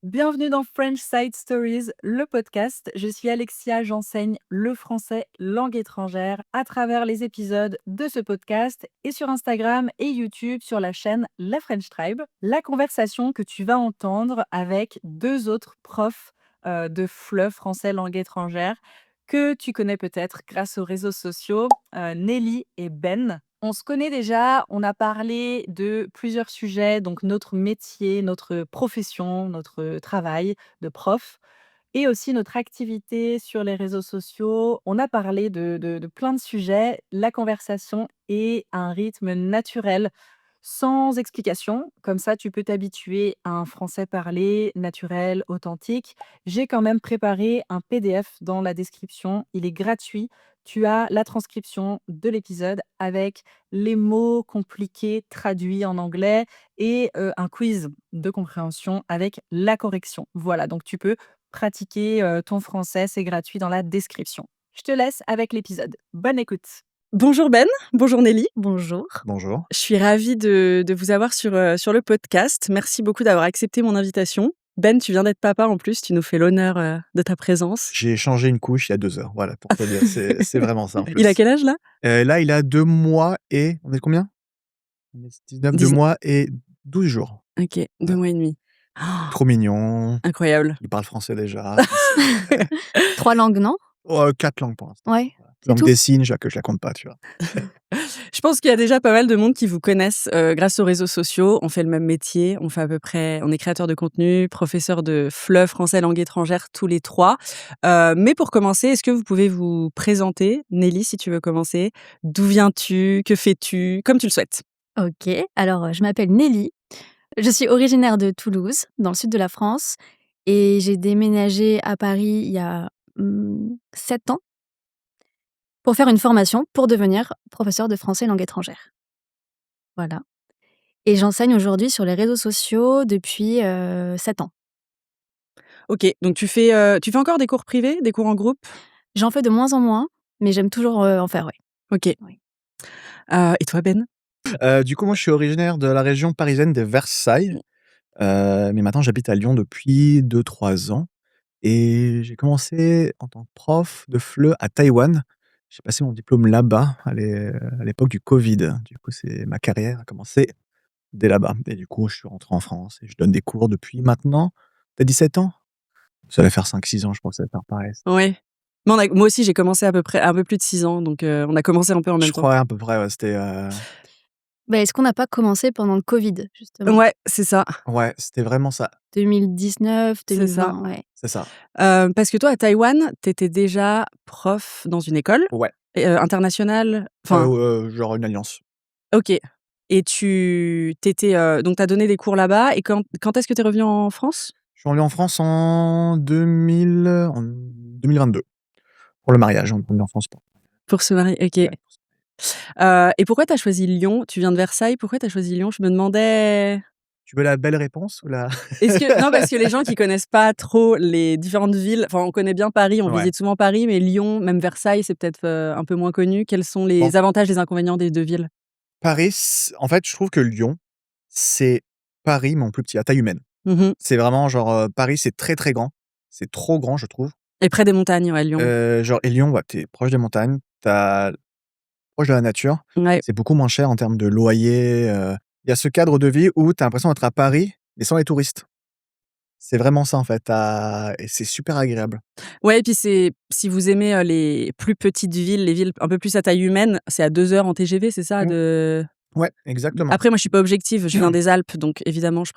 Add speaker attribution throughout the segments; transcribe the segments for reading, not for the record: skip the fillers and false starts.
Speaker 1: Bienvenue dans French Side Stories, le podcast. Je suis Alexia, j'enseigne le français langue étrangère à travers les épisodes de ce podcast et sur Instagram et YouTube sur la chaîne La French Tribe. La conversation que tu vas entendre avec deux autres profs de FLE, français langue étrangère, que tu connais peut-être grâce aux réseaux sociaux, Nelly et Ben. On se connaît déjà, on a parlé de plusieurs sujets, donc notre métier, notre profession, notre travail de prof et aussi notre activité sur les réseaux sociaux. On a parlé de plein de sujets. La conversation est à un rythme naturel, sans explication. Comme ça, tu peux t'habituer à un français parlé, naturel, authentique. J'ai quand même préparé un PDF dans la description. Il est gratuit. Tu as la transcription de l'épisode avec les mots compliqués traduits en anglais et un quiz de compréhension avec la correction. Voilà, donc tu peux pratiquer ton français, c'est gratuit dans la description. Je te laisse avec l'épisode. Bonne écoute.
Speaker 2: Bonjour Ben, bonjour Nelly.
Speaker 3: Bonjour.
Speaker 4: Bonjour.
Speaker 2: Je suis ravie de vous avoir sur le podcast. Merci beaucoup d'avoir accepté mon invitation. Ben, tu viens d'être papa en plus, tu nous fais l'honneur de ta présence.
Speaker 4: J'ai changé une couche il y a 2 heures, voilà, pour te dire, c'est vraiment ça en plus.
Speaker 2: Il a quel âge là?
Speaker 4: Là, il a 2 mois et on est combien? On est 19, 2 mois et 12 jours.
Speaker 2: Ok, 2 mois et demi. Oh,
Speaker 4: Trop mignon,
Speaker 2: incroyable.
Speaker 4: il parle français déjà.
Speaker 3: 3 langues, non?
Speaker 4: 4 langues pour l'instant.
Speaker 3: Ouais, c'est
Speaker 4: Langue
Speaker 3: tout?
Speaker 4: des signes, je la compte pas, tu vois?
Speaker 2: Je pense qu'il y a déjà pas mal de monde qui vous connaissent grâce aux réseaux sociaux. On fait le même métier, on est créateur de contenu, professeur de FLE, français langue étrangère, tous les trois. Mais pour commencer, est-ce que vous pouvez vous présenter, Nelly, si tu veux commencer? D'où viens-tu? Que fais-tu? Comme tu le souhaites.
Speaker 3: OK. Alors, je m'appelle Nelly. Je suis originaire de Toulouse, dans le sud de la France et j'ai déménagé à Paris il y a, 7 ans pour faire une formation pour devenir professeure de français langue étrangère. Voilà et j'enseigne aujourd'hui sur les réseaux sociaux depuis, 7 ans.
Speaker 2: Ok, donc tu fais encore des cours privés, des cours en groupe?
Speaker 3: J'en fais de moins en moins, mais j'aime toujours, en faire, ouais.
Speaker 2: Ok.
Speaker 3: Oui.
Speaker 2: Et toi, Ben?
Speaker 4: Du coup, moi, je suis originaire de la région parisienne de Versailles, mais maintenant j'habite à Lyon depuis 2-3 ans et j'ai commencé en tant que prof de FLE à Taïwan. J'ai passé mon diplôme là-bas à l'époque du covid. Du coup, ma carrière a commencé dès là-bas et du coup, je suis rentré en France et je donne des cours depuis maintenant, tu as 17 ans? Ça va faire 5-6 ans, je pense que ça va faire pareil.
Speaker 2: Ouais. Moi aussi, j'ai commencé à peu près un peu plus de 6 ans, donc on a commencé un peu en même
Speaker 4: Je
Speaker 2: temps.
Speaker 4: crois à peu près, ouais, c'était,
Speaker 3: Bah, est-ce qu'on n'a pas commencé pendant le covid, justement?
Speaker 2: Ouais, c'est ça,
Speaker 4: ouais, c'était vraiment ça,
Speaker 3: 2019,
Speaker 2: c'est ça.
Speaker 3: 2020, ouais.
Speaker 4: c'est ça.
Speaker 2: Parce que toi, à Taïwan, tu étais déjà prof dans une école
Speaker 4: Ouais,
Speaker 2: et internationale? Enfin,
Speaker 4: genre une alliance.
Speaker 2: OK, et tu t'étais donc tu as donné des cours là-bas et quand est-ce que tu es revenue en France?
Speaker 4: Je suis revenu en France en 2022 pour le mariage. On est revenu en France
Speaker 2: Pour se marier, OK.
Speaker 4: ouais.
Speaker 2: Et pourquoi tu as choisi Lyon? Tu viens de Versailles, pourquoi tu as choisi Lyon? Je me demandais.
Speaker 4: Tu veux la belle réponse ou la
Speaker 2: Est-ce que non, parce que les gens qui connaissent pas trop les différentes villes, enfin, on connaît bien Paris, on
Speaker 4: ouais.
Speaker 2: visite souvent Paris, mais Lyon, même Versailles, c'est peut-être, un peu moins connu. Quels sont
Speaker 4: Bon,
Speaker 2: les avantages, les inconvénients des 2 villes?
Speaker 4: Paris, en fait, je trouve que Lyon, c'est Paris, mais en plus petit, à taille humaine.
Speaker 2: Mmh.
Speaker 4: C'est vraiment genre, Paris, c'est très, très grand. C'est trop grand, je trouve.
Speaker 2: Et près des montagnes, ouais, Lyon.
Speaker 4: Genre et Lyon, ouais, tu es proche des montagnes, proche de la nature.
Speaker 2: Ouais.
Speaker 4: C'est beaucoup moins cher en termes de loyer, il y a ce cadre de vie où tu as l'impression d'être à Paris, mais sans les touristes. C'est vraiment ça, en fait, et c'est super agréable.
Speaker 2: Ouais, et puis si vous aimez, les plus petites villes, les villes un peu plus à taille humaine, c'est à 2 heures en TGV, c'est ça?
Speaker 4: Mmh.
Speaker 2: De
Speaker 4: Ouais, exactement.
Speaker 2: Après moi, je suis pas objective, je viens des Alpes, donc évidemment je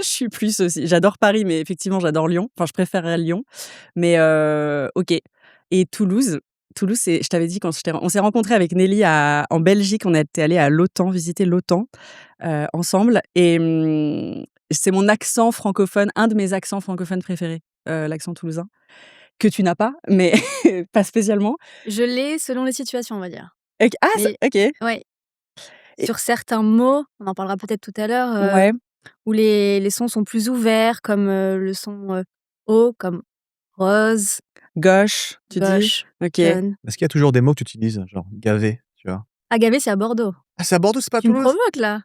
Speaker 2: suis plus aussi j'adore Paris, mais effectivement, j'adore Lyon. Enfin, je préférerais Lyon, mais OK. Et Toulouse? Toulouse, c'est je t'avais dit quand on s'est rencontrés avec Nelly en Belgique, on était allés à l'OTAN, visiter l'OTAN, ensemble et c'est mon accent francophone, un de mes accents francophones préférés, l'accent toulousain, que tu n'as pas, mais pas spécialement.
Speaker 3: Je l'ai selon les situations, on va dire.
Speaker 2: Ça
Speaker 3: Mais
Speaker 2: OK.
Speaker 3: ouais,
Speaker 2: Et
Speaker 3: sur certains mots, on en parlera peut-être tout à l'heure,
Speaker 2: ouais,
Speaker 3: où les sons sont plus ouverts comme, le son, O, comme rose,
Speaker 2: gauche, tu dis?
Speaker 3: gauche,
Speaker 2: OK.
Speaker 3: jaune.
Speaker 4: Est-ce qu'il y a toujours des mots que tu utilises, genre gavé, tu vois?
Speaker 3: Agavé, c'est à Bordeaux.
Speaker 4: Ah, c'est à Bordeaux, c'est pas à
Speaker 3: Tu me
Speaker 4: Toulouse?
Speaker 3: provoques là.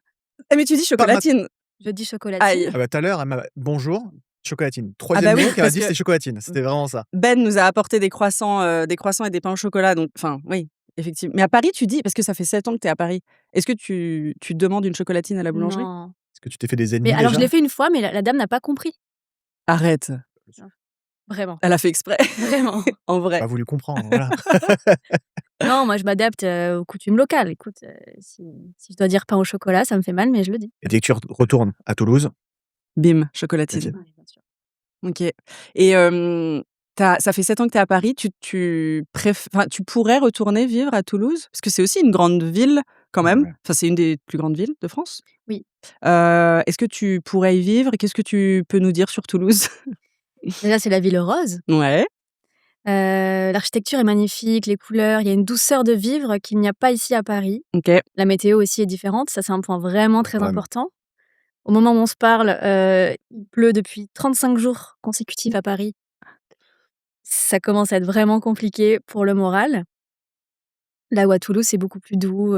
Speaker 2: Ah mais tu dis
Speaker 4: Pas mat
Speaker 2: chocolatine?
Speaker 3: Je dis chocolatine.
Speaker 2: Aïe.
Speaker 4: Ah bah, tout à l'heure, elle m'a bonjour, Chocolatine.
Speaker 2: Ah
Speaker 4: 3e
Speaker 2: bah oui,
Speaker 4: mot qu'elle m'a
Speaker 2: parce
Speaker 4: dit,
Speaker 2: que
Speaker 4: c'était chocolatine. C'était vraiment ça.
Speaker 2: Ben nous a apporté des croissants et des pains au chocolat, donc enfin, oui, effectivement. Mais à Paris, tu dis parce que ça fait 7 ans que tu es à Paris. Est-ce que tu demandes une chocolatine à la boulangerie?
Speaker 3: Non.
Speaker 4: Est-ce que tu t'es fait des
Speaker 3: Mais
Speaker 4: ennemis
Speaker 3: alors je
Speaker 4: déjà?
Speaker 3: l'ai fait une fois, mais la dame n'a pas compris.
Speaker 2: Arrête,
Speaker 3: Non, vraiment,
Speaker 2: elle a fait exprès,
Speaker 3: vraiment.
Speaker 2: en vrai.
Speaker 4: Pas voulu comprendre, voilà.
Speaker 3: Non, moi je m'adapte, aux coutumes locales. Écoute, si je dois dire pain au chocolat, ça me fait mal, mais je le dis.
Speaker 4: Et dès que tu retournes à Toulouse,
Speaker 2: Bim, chocolatine.
Speaker 4: chocolatine.
Speaker 3: Oui, bien sûr.
Speaker 2: OK. Et ça fait 7 ans que tu es à Paris, tu pourrais retourner vivre à Toulouse? Parce que c'est aussi une grande ville quand même.
Speaker 4: Ouais.
Speaker 2: Enfin, c'est une des plus grandes villes de France.
Speaker 3: Oui.
Speaker 2: Est-ce que tu pourrais y vivre? Et qu'est-ce que tu peux nous dire sur Toulouse?
Speaker 3: Déjà, c'est la ville rose.
Speaker 2: Ouais,
Speaker 3: L'architecture est magnifique, les couleurs, il y a une douceur de vivre qu'il n'y a pas ici à Paris.
Speaker 2: OK.
Speaker 3: La météo aussi est différente, ça c'est un point vraiment très
Speaker 4: Vraiment.
Speaker 3: important. Au moment où on se parle, il pleut depuis 35 jours consécutifs à Paris. Ça commence à être vraiment compliqué pour le moral. Là où à Toulouse, c'est beaucoup plus doux.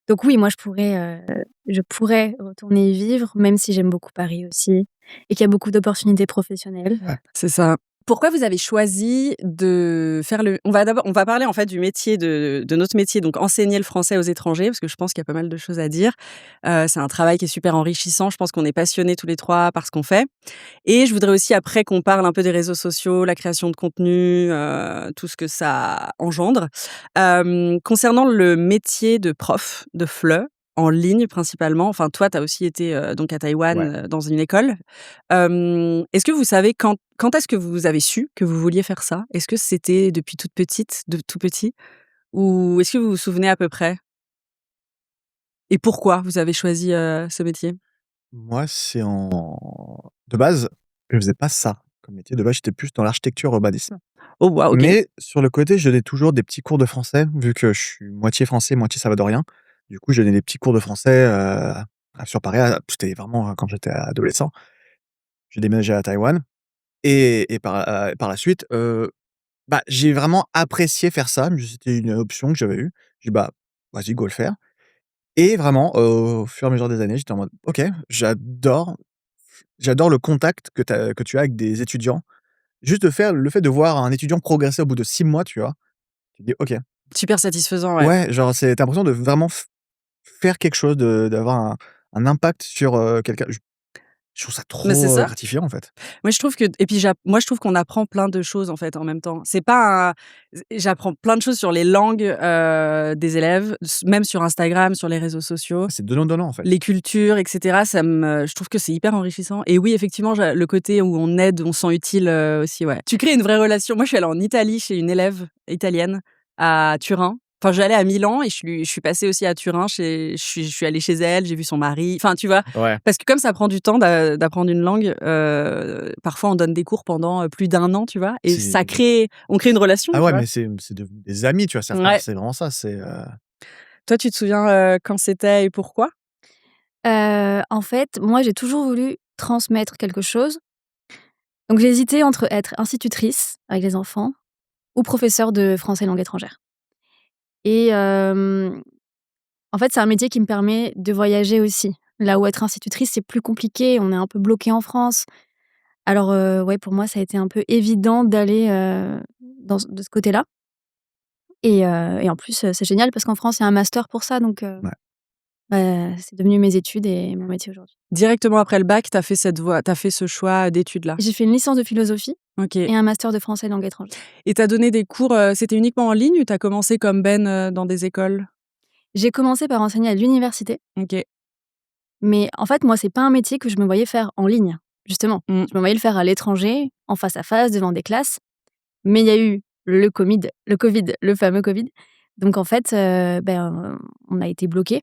Speaker 3: Donc oui, moi je pourrais retourner y vivre, même si j'aime beaucoup Paris aussi et qu'il y a beaucoup d'opportunités professionnelles.
Speaker 2: C'est ça. Pourquoi vous avez choisi de faire on va parler en fait du métier de notre métier, donc enseigner le français aux étrangers, parce que je pense qu'il y a pas mal de choses à dire. C'est un travail qui est super enrichissant. Je pense qu'on est passionnés tous les 3 par ce qu'on fait. Et je voudrais aussi après qu'on parle un peu des réseaux sociaux, la création de contenu, tout ce que ça engendre. Concernant le métier de prof de FLE, en ligne principalement, enfin toi tu as aussi été, donc à Taïwan,
Speaker 4: Ouais.
Speaker 2: dans une école. Est-ce que vous savez quand est-ce que vous avez su que vous vouliez faire ça? Est-ce que c'était depuis toute petite, de tout petit? Ou est-ce que vous vous souvenez à peu près? Et pourquoi vous avez choisi, ce métier?
Speaker 4: Moi, c'est en de base, je faisais pas ça comme métier. De base, j'étais plus dans l'architecture urbanisme.
Speaker 2: Oh waouh, OK.
Speaker 4: Mais sur le côté, je donnais toujours des petits cours de français, vu que je suis moitié français, moitié salvadorien. Du coup, je donnais des petits cours de français, sur Paris. C'était vraiment, quand j'étais adolescent. J'ai déménagé à Taïwan et par la suite, bah, j'ai vraiment apprécié faire ça. C'était une option que j'avais eue. J'ai dit: «Bah, vas-y, go le faire». Et vraiment, au fur et à mesure des années, j'étais en mode: «OK, j'adore le contact que tu as avec des étudiants». Juste le fait de voir un étudiant progresser au bout de 6 mois, tu vois? Tu te dis: «OK».
Speaker 2: Super satisfaisant, ouais.
Speaker 4: Ouais, genre, tu l'impression de vraiment faire quelque chose, d'avoir un impact sur, quelqu'un. Je trouve ça
Speaker 2: Mais c'est
Speaker 4: trop,
Speaker 2: ça.
Speaker 4: gratifiant, en fait.
Speaker 2: Moi, je trouve que et puis moi, je trouve qu'on apprend plein de choses, en fait, en même temps. C'est pas un J'apprends plein de choses sur les langues, des élèves, même sur Instagram, sur les réseaux sociaux,
Speaker 4: C'est donnant-donnant, en fait.
Speaker 2: les cultures et cetera. Je trouve que c'est hyper enrichissant et oui, effectivement, le côté où on aide, on se sent utile, aussi, ouais. Tu crées une vraie relation. Moi, je suis allée en Italie chez une élève italienne à Turin. Enfin, j'allais à Milan et je suis passée aussi à Turin je suis allée chez elle, j'ai vu son mari. Enfin, tu vois?
Speaker 4: Ouais.
Speaker 2: Parce que comme ça prend du temps d'apprendre une langue, parfois on donne des cours pendant, plus d'1 an, tu vois? Et
Speaker 4: C'est
Speaker 2: on crée une relation,
Speaker 4: Ah
Speaker 2: tu
Speaker 4: ouais,
Speaker 2: vois?
Speaker 4: mais c'est devenu des amis, tu vois?
Speaker 2: Ouais.
Speaker 4: C'est vraiment ça,
Speaker 2: Toi, tu te souviens, quand c'était et pourquoi?
Speaker 3: En fait, moi, j'ai toujours voulu transmettre quelque chose. Donc j'ai hésité entre être institutrice avec les enfants ou professeure de français langue étrangère. Et en fait, c'est un métier qui me permet de voyager aussi. Là où être institutrice, c'est plus compliqué, on est un peu bloqué en France. Alors, ouais, pour moi, ça a été un peu évident d'aller, de ce côté-là et en plus, c'est génial parce qu'en France, il y a un master pour ça donc
Speaker 4: ouais.
Speaker 3: bah, c'est devenu mes études et mon métier aujourd'hui.
Speaker 2: Directement après le bac, tu as fait ce choix d'études-là?
Speaker 3: J'ai fait une licence de philosophie
Speaker 2: OK.
Speaker 3: et un master de français langue étrangère.
Speaker 2: Et tu as donné des cours, c'était uniquement en ligne ou tu as commencé comme Ben, dans des écoles?
Speaker 3: J'ai commencé par enseigner à l'université,
Speaker 2: OK.
Speaker 3: mais en fait, moi, c'est pas un métier que je me voyais faire en ligne, justement.
Speaker 2: Mmh.
Speaker 3: Je me voyais le faire à l'étranger, en face à face, devant des classes. Mais il y a eu le fameux Covid. Donc en fait, on a été bloqués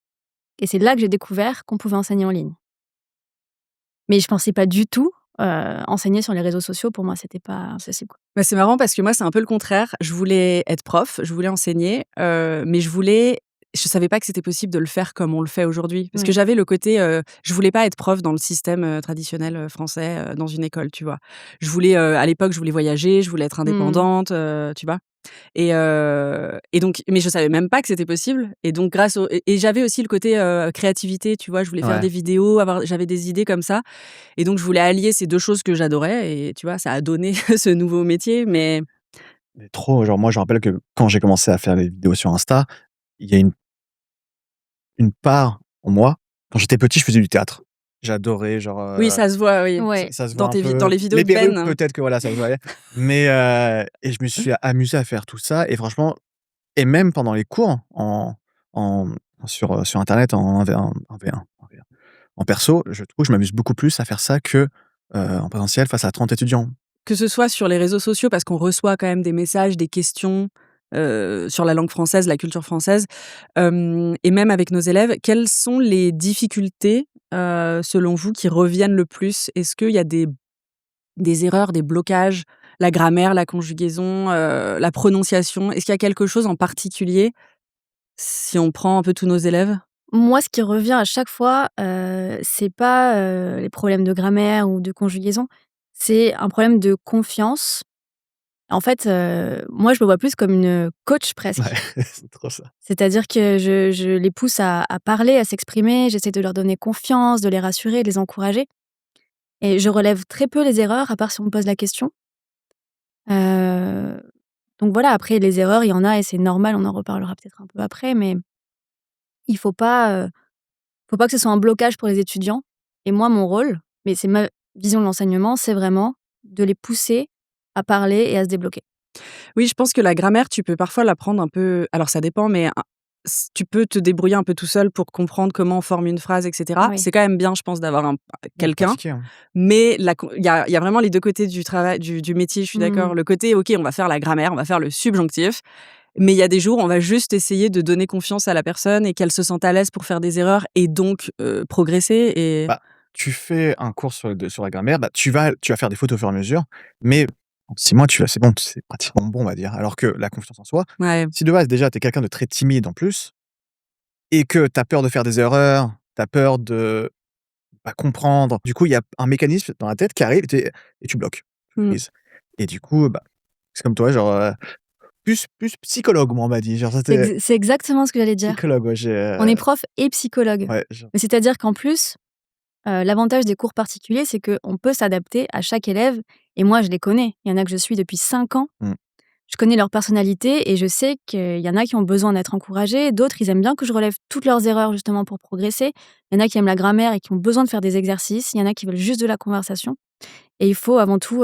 Speaker 3: et c'est là que j'ai découvert qu'on pouvait enseigner en ligne. Mais je pensais pas du tout, enseigner sur les réseaux sociaux, pour moi, c'était pas accessible, quoi.
Speaker 2: Bah, c'est marrant parce que moi, c'est un peu le contraire. Je voulais être prof, je voulais enseigner, mais je savais pas que c'était possible de le faire comme on le fait aujourd'hui. Parce que
Speaker 3: Ouais.
Speaker 2: j'avais le côté, je voulais pas être prof dans le système, traditionnel, français, dans une école, tu vois? À l'époque, je voulais voyager, je voulais être
Speaker 3: Mmh.
Speaker 2: indépendante, tu vois? Et donc mais je savais même pas que c'était possible et donc grâce au et j'avais aussi le côté, créativité, tu vois? Je voulais faire
Speaker 4: Ouais.
Speaker 2: des vidéos, j'avais des idées comme ça et donc je voulais allier ces 2 choses que j'adorais et tu vois? Ça a donné ce nouveau métier mais
Speaker 4: Mais trop, genre moi je me rappelle que quand j'ai commencé à faire les vidéos sur Insta, il y a une part en moi, quand j'étais petit, je faisais du théâtre. J'adorais genre,
Speaker 2: oui, ça se voit, oui.
Speaker 3: Ouais.
Speaker 4: ça se voit
Speaker 2: Dans
Speaker 4: un
Speaker 2: tes vid dans
Speaker 4: peu.
Speaker 2: les vidéos
Speaker 4: Les
Speaker 2: de Ben,
Speaker 4: perruques
Speaker 2: hein.
Speaker 4: peut-être que voilà, ça se voyait, mais et je me suis amusé à faire tout ça et franchement et même pendant les cours en sur internet en 1v1, 1v1, 1v1. En perso, je trouve que je m'amuse beaucoup plus à faire ça que, en présentiel face à 30 étudiants.
Speaker 2: Que ce soit sur les réseaux sociaux parce qu'on reçoit quand même des messages, des questions, sur la langue française, la culture française, et même avec nos élèves. Quelles sont les difficultés, selon vous, qui reviennent le plus? Est-ce qu'il y a des erreurs, des blocages, la grammaire, la conjugaison, la prononciation? Est-ce qu'il y a quelque chose en particulier, si on prend un peu tous nos élèves?
Speaker 3: Moi, ce qui revient à chaque fois, c'est pas, les problèmes de grammaire ou de conjugaison, c'est un problème de confiance. En fait, moi, je me vois plus comme une coach
Speaker 4: Ouais,
Speaker 3: presque.
Speaker 4: c'est trop ça.
Speaker 3: C'est-à-dire que je les pousse à parler, à s'exprimer, j'essaie de leur donner confiance, de les rassurer, de les encourager et je relève très peu les erreurs à part si on me pose la question. Heu, donc voilà, après les erreurs, il y en a et c'est normal, on en reparlera peut-être un peu après, mais il faut pas que ce soit un blocage pour les étudiants et moi, mon rôle, mais c'est ma vision de l'enseignement, c'est vraiment de les pousser à parler et à se débloquer.
Speaker 2: Oui, je pense que la grammaire, tu peux parfois l'apprendre un peu alors ça dépend, mais tu peux te débrouiller un peu tout seul pour comprendre comment on forme une phrase et cetera.
Speaker 3: Oui.
Speaker 2: C'est quand même bien, je pense, d'avoir
Speaker 4: Ouais,
Speaker 2: quelqu'un,
Speaker 4: pratiquer, hein.
Speaker 2: mais il y a vraiment les 2 côtés du travail du métier, je suis d'accord.
Speaker 3: Mmh.
Speaker 2: Le côté, OK, on va faire la grammaire, on va faire le subjonctif, mais il y a des jours, on va juste essayer de donner confiance à la personne et qu'elle se sente à l'aise pour faire des erreurs et donc progresser et
Speaker 4: Bah, tu fais un cours sur la grammaire, bah, tu vas faire des fautes au fur et à mesure, mais en 6 mois, c'est bon, c'est pratiquement bon, on va dire. Alors que la confiance en soi,
Speaker 2: ouais.
Speaker 4: si de base, déjà, tu es quelqu'un de très timide en plus et que tu as peur de faire des erreurs, tu as peur de pas comprendre, du coup, il y a un mécanisme dans la tête qui arrive et tu bloques, tu
Speaker 2: Mmh.
Speaker 4: freezes et du coup, bah, c'est comme toi, genre, plus psychologue, moi, on m'a dit, genre, c'était
Speaker 3: C'est exactement ce que j'allais dire.
Speaker 4: psychologue, ouais,
Speaker 3: On est prof et psychologue.
Speaker 4: ouais, genre
Speaker 3: Mais c'est-à-dire qu'en plus, l'avantage des cours particuliers, c'est qu'on peut s'adapter à chaque élève et moi, je les connais. Il y en a que je suis depuis 5 ans.
Speaker 4: mmh,
Speaker 3: Je connais leur personnalité et je sais qu'il y en a qui ont besoin d'être encouragés, d'autres, ils aiment bien que je relève toutes leurs erreurs justement pour progresser. Il y en a qui aiment la grammaire et qui ont besoin de faire des exercices. Il y en a qui veulent juste de la conversation et il faut avant tout,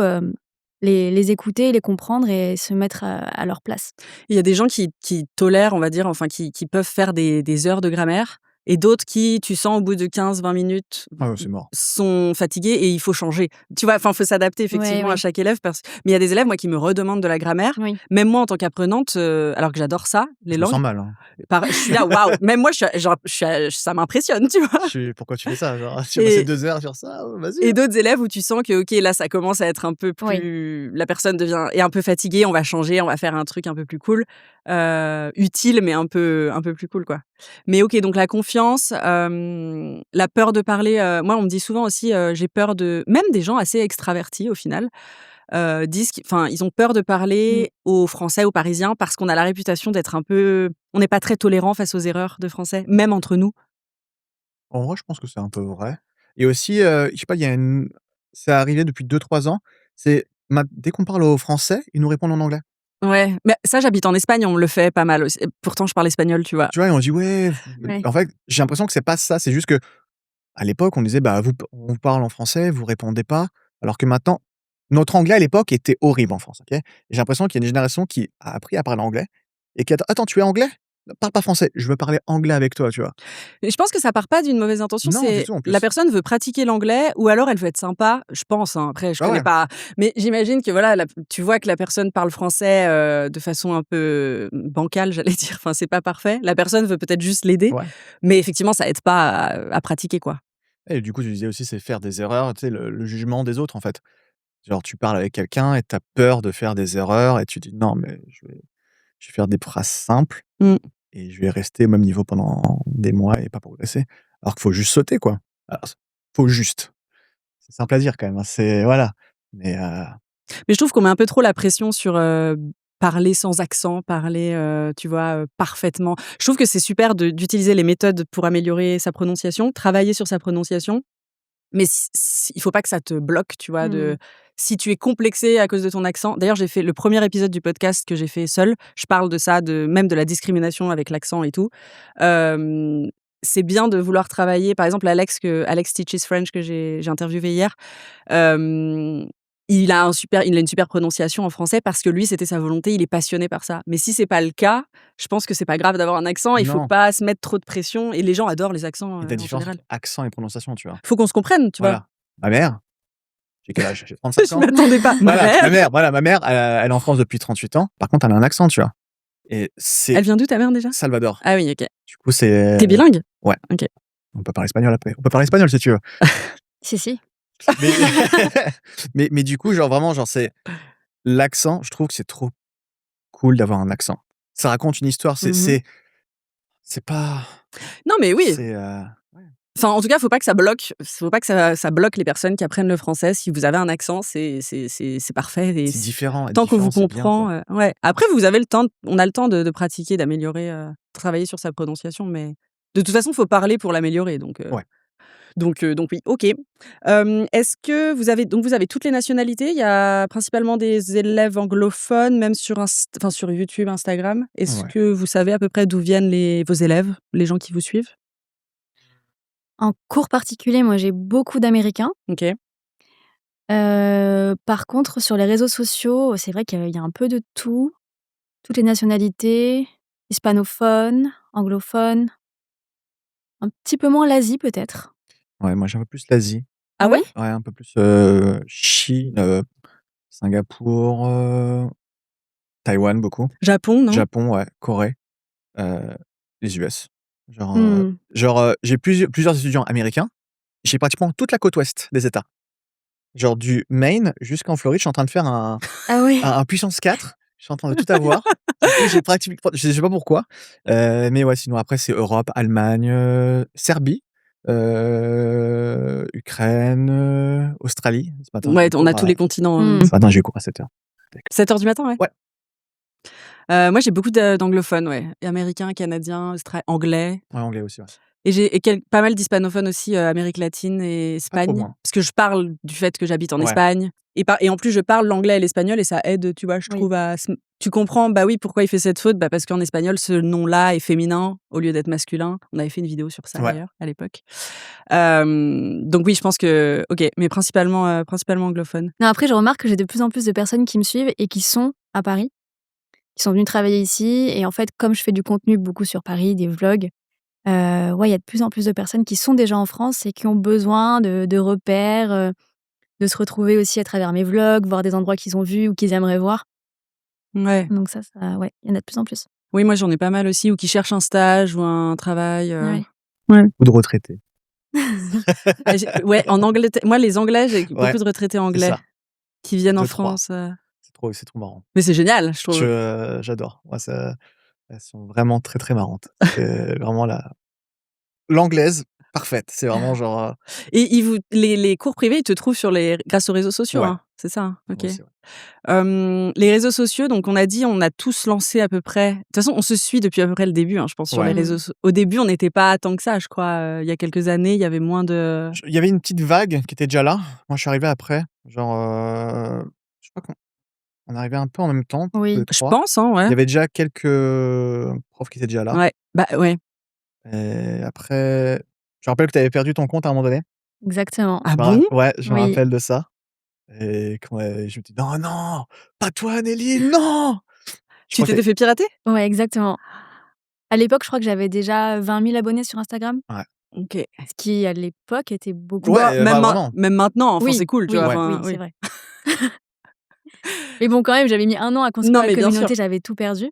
Speaker 3: les écouter, les comprendre et se mettre à leur place.
Speaker 2: Il y a des gens qui tolèrent, on va dire, enfin qui peuvent faire des heures de grammaire et d'autres qui, tu sens au bout de 15-20 minutes,
Speaker 4: ah ouais, c'est mort.
Speaker 2: sont fatigués et il faut changer. Tu vois? Enfin, faut s'adapter
Speaker 3: Ouais,
Speaker 2: effectivement à
Speaker 3: oui.
Speaker 2: chaque élève mais il y a des élèves, moi, qui me redemandent de la grammaire.
Speaker 3: Oui.
Speaker 2: Même moi, en tant qu'apprenante, alors que j'adore ça, les
Speaker 4: Je me sens
Speaker 2: langues,
Speaker 4: mal, hein.
Speaker 2: je suis là: «Waouh!» Même moi, ça m'impressionne, tu vois?
Speaker 4: Pourquoi tu fais ça? Genre, tu vas passer
Speaker 2: Et
Speaker 4: 2 heures sur ça, vas-y,
Speaker 2: et
Speaker 4: hein.
Speaker 2: d'autres élèves où tu sens que, OK, là, ça commence à être un peu
Speaker 3: Oui.
Speaker 2: plus la personne est un peu fatiguée, on va changer, on va faire un truc un peu plus cool, utile, mais un peu plus cool, quoi. Mais OK, donc la confiance, la peur de parler, moi, on me dit souvent aussi, j'ai peur de même des gens assez extravertis, au final, disent ils ont peur de
Speaker 3: Mmh.
Speaker 2: parler aux Français, aux Parisiens, parce qu'on a la réputation d'être on n'est pas très tolérant face aux erreurs de français, même entre nous.
Speaker 4: En vrai, je pense que c'est un peu vrai et aussi, je sais pas, il y a une c'est arrivé depuis 2-3 ans, c'est dès qu'on parle aux Français, ils nous répondent en anglais.
Speaker 2: Ouais, mais ça, j'habite en Espagne, on me le fait pas mal aussi. Pourtant, je parle espagnol, tu vois?
Speaker 4: Tu vois? Et on dit: «Ouais,
Speaker 3: Ouais.
Speaker 4: en fait, j'ai l'impression que c'est pas ça, c'est juste qu'à l'époque, on disait: «Bah, on vous parle en français, vous répondez pas», alors que maintenant notre anglais à l'époque était horrible en France, OK? Et j'ai l'impression qu'il y a une génération qui a appris à parler anglais et qui attend: «Attends, tu es anglais? Parle pas français, je veux parler anglais avec toi», tu vois?
Speaker 2: Et je pense que ça part pas d'une mauvaise intention,
Speaker 4: Non, du
Speaker 2: c'est
Speaker 4: tout en
Speaker 2: la
Speaker 4: plus.
Speaker 2: personne veut pratiquer l'anglais ou alors elle veut être sympa, je pense, hein, après je
Speaker 4: Ouais,
Speaker 2: connais
Speaker 4: ouais,
Speaker 2: pas. Mais j'imagine que voilà, tu vois que la personne parle français, de façon un peu bancale, j'allais dire, enfin c'est pas parfait. La personne veut peut-être juste l'aider,
Speaker 4: ouais.
Speaker 2: mais effectivement ça aide pas à pratiquer, quoi.
Speaker 4: Et du coup, tu disais aussi, c'est faire des erreurs, tu sais, le jugement des autres, en fait. Genre, tu parles avec quelqu'un et tu as peur de faire des erreurs et tu dis: «Non, mais je vais faire des phrases simples
Speaker 2: Mmh.
Speaker 4: et je vais rester au même niveau pendant des mois et pas progresser». Alors qu'il faut juste sauter, quoi. Alors faut juste. C'est simple à dire quand même, hein, c'est voilà, mais
Speaker 2: Mais je trouve qu'on met un peu trop la pression sur, parler sans accent, parler, tu vois, parfaitement. Je trouve que c'est super d'utiliser les méthodes pour améliorer sa prononciation, travailler sur sa prononciation, mais il faut pas que ça te bloque, tu vois, si tu es complexé à cause de ton accent. D'ailleurs, j'ai fait le premier épisode du podcast que j'ai fait seule. Je parle de ça, même de la discrimination avec l'accent et tout. C'est bien de vouloir travailler. Par exemple, Alex Teaches French que j'ai interviewé hier, il a une super prononciation en français parce que lui, c'était sa volonté, il est passionné par ça. Mais si c'est pas le cas, je pense que c'est pas grave d'avoir un accent. Il faut
Speaker 4: Non.
Speaker 2: pas se mettre trop de pression. Et les gens adorent les accents
Speaker 4: Et t'as
Speaker 2: en
Speaker 4: différence
Speaker 2: général.
Speaker 4: entre accent et prononciation, tu vois.
Speaker 2: Faut qu'on se comprenne, tu vois.
Speaker 4: Voilà. Ma mère, j'ai quel âge? J'ai 35
Speaker 2: Je
Speaker 4: ans.
Speaker 2: m'attendais pas.
Speaker 4: Ma mère, elle est en France depuis 38 ans. Par contre, elle a un accent, tu vois. Et c'est
Speaker 2: Elle vient d'où ta mère déjà?
Speaker 4: Salvador.
Speaker 2: Ah oui, ok.
Speaker 4: Du coup, c'est.
Speaker 2: T'es bilingue?
Speaker 4: Ouais.
Speaker 2: Ok.
Speaker 4: On peut parler espagnol après. On peut parler espagnol si tu veux.
Speaker 3: Si.
Speaker 4: Mais du coup, genre vraiment, genre c'est l'accent. Je trouve que c'est trop cool d'avoir un accent. Ça raconte une histoire. C'est pas.
Speaker 2: Non, mais oui.
Speaker 4: C'est.
Speaker 2: Enfin, en tout cas, faut pas que ça bloque. Faut pas que ça bloque les personnes qui apprennent le français. Si vous avez un accent, c'est parfait. Et
Speaker 4: C'est différent.
Speaker 2: tant qu'on vous
Speaker 4: c'est bien,
Speaker 2: comprend,
Speaker 4: quoi.
Speaker 2: ouais. Après, vous avez le temps. On a le temps de pratiquer, d'améliorer, travailler sur sa prononciation. Mais de toute façon, faut parler pour l'améliorer. Donc,
Speaker 4: Ouais.
Speaker 2: donc oui, ok. Est-ce que vous avez toutes les nationalités? Il y a principalement des élèves anglophones, même sur YouTube, Instagram. Est-ce
Speaker 4: Ouais.
Speaker 2: que vous savez à peu près d'où viennent vos élèves, les gens qui vous suivent?
Speaker 3: En cours particulier, moi, j'ai beaucoup d'Américains.
Speaker 2: Ok.
Speaker 3: Par contre, sur les réseaux sociaux, c'est vrai qu'il y a un peu de tout. Toutes les nationalités, hispanophones, anglophones. Un petit peu moins l'Asie, peut-être.
Speaker 4: Ouais, moi j'ai un peu plus l'Asie.
Speaker 2: Ah ouais?
Speaker 4: Ouais, un peu plus Chine, Singapour, Taïwan beaucoup.
Speaker 2: Japon, non?
Speaker 4: Japon, ouais, Corée, les US.
Speaker 3: Mmh.
Speaker 4: J'ai plusieurs étudiants américains. J'ai pratiquement toute la côte ouest des États. Genre du Maine jusqu'en Floride, je suis en train de faire un
Speaker 3: Ah ouais.
Speaker 4: un puissance 4. Je suis en train de tout avoir. Du coup, j'ai pratiquement je sais pas pourquoi, mais ouais, sinon après c'est Europe, Allemagne, Serbie, Ukraine, Australie. Ce matin, j'ai eu
Speaker 2: Ouais, on a
Speaker 4: cours
Speaker 2: tous les continents.
Speaker 3: Mmh.
Speaker 4: ce matin, j'ai eu cours à 7h.
Speaker 2: 7h du matin, ouais?
Speaker 4: Ouais.
Speaker 2: Moi, j'ai beaucoup d'anglophones, ouais. Et américains, canadiens, anglais.
Speaker 4: Ouais, anglais aussi, ouais.
Speaker 2: Et j'ai pas mal d'hispanophones aussi, Amérique latine et
Speaker 4: Pas trop
Speaker 2: Espagne.
Speaker 4: moi.
Speaker 2: Parce que je parle du fait que j'habite en
Speaker 4: Ouais.
Speaker 2: Espagne. Et en plus, je parle l'anglais et l'espagnol et ça aide, tu vois, je
Speaker 3: Oui.
Speaker 2: trouve tu comprends, bah oui, pourquoi il fait cette faute? Bah parce qu'en espagnol, ce nom-là est féminin au lieu d'être masculin. On avait fait une vidéo sur ça
Speaker 4: Ouais.
Speaker 2: d'ailleurs, à l'époque. Donc oui, je pense que OK, mais principalement anglophone.
Speaker 3: Non, après, je remarque que j'ai de plus en plus de personnes qui me suivent et qui sont à Paris, qui sont venues travailler ici. Et en fait, comme je fais du contenu beaucoup sur Paris, des vlogs, ouais, il y a de plus en plus de personnes qui sont déjà en France et qui ont besoin de repères, de se retrouver aussi à travers mes vlogs, voir des endroits qu'ils ont vus ou qu'ils aimeraient voir.
Speaker 2: Ouais.
Speaker 3: Donc ça, ouais, il y en a de plus en plus.
Speaker 2: Oui, moi j'en ai pas mal aussi, ou qui cherchent un stage ou un travail.
Speaker 3: Ouais.
Speaker 4: Ou de retraités.
Speaker 2: Ouais, en Angleterre. Moi, les Anglais, j'ai
Speaker 4: Ouais,
Speaker 2: beaucoup de retraités
Speaker 4: c'est
Speaker 2: anglais
Speaker 4: ça.
Speaker 2: qui viennent en
Speaker 4: 2-3.
Speaker 2: France.
Speaker 4: C'est trop marrant.
Speaker 2: Mais c'est génial, je trouve.
Speaker 4: J'adore. Moi, elles sont vraiment très, très marrantes. C'est vraiment l'anglaise parfaite. C'est vraiment genre,
Speaker 2: Et les cours privés, ils te trouvent grâce aux réseaux sociaux,
Speaker 4: ouais.
Speaker 2: hein, c'est ça? Ok.
Speaker 4: Aussi, ouais.
Speaker 2: Les réseaux sociaux, donc on a dit, on a tous lancé à peu près. De toute façon, on se suit depuis à peu près le début, hein, je pense, sur les
Speaker 4: Ouais.
Speaker 2: réseaux sociaux. Au début, on n'était pas tant que ça, je crois. Il y a quelques années, il y avait moins de.
Speaker 4: Il y avait une petite vague qui était déjà là. Moi, je suis arrivé après. Genre, je crois qu'on arrivait un peu en même temps, tous
Speaker 3: Oui.
Speaker 4: les
Speaker 2: Je
Speaker 4: 3.
Speaker 2: pense, hein,
Speaker 4: Il
Speaker 2: ouais.
Speaker 4: y avait déjà quelques profs qui étaient déjà là.
Speaker 2: Ouais, bah ouais.
Speaker 4: Et après, je rappelle que tu avais perdu ton compte à un moment donné.
Speaker 3: Exactement.
Speaker 2: Ah
Speaker 4: Je me ra
Speaker 2: bon?
Speaker 4: Ouais, je me
Speaker 3: Oui.
Speaker 4: rappelle de ça. Et quand, je me dis: «Non, non, pas toi Nelly, non!» Je
Speaker 2: Tu
Speaker 4: crois que
Speaker 2: t'étais fait pirater?
Speaker 3: Ouais, exactement. À l'époque, je crois que j'avais déjà 20 000 abonnés sur Instagram,
Speaker 4: ouais.
Speaker 2: Ok.
Speaker 3: ce qui, à l'époque, était beaucoup.
Speaker 4: Ouais,
Speaker 2: Bah, même,
Speaker 4: vraiment.
Speaker 2: même maintenant, enfin,
Speaker 3: Oui,
Speaker 2: c'est cool, tu
Speaker 3: oui,
Speaker 2: vois.
Speaker 4: Ouais.
Speaker 3: oui,
Speaker 2: Enfin,
Speaker 3: c'est
Speaker 2: oui.
Speaker 3: vrai. Mais bon, quand même, j'avais mis 1 an à construire
Speaker 2: Non,
Speaker 3: la
Speaker 2: mais bien sûr.
Speaker 3: communauté, j'avais tout perdu.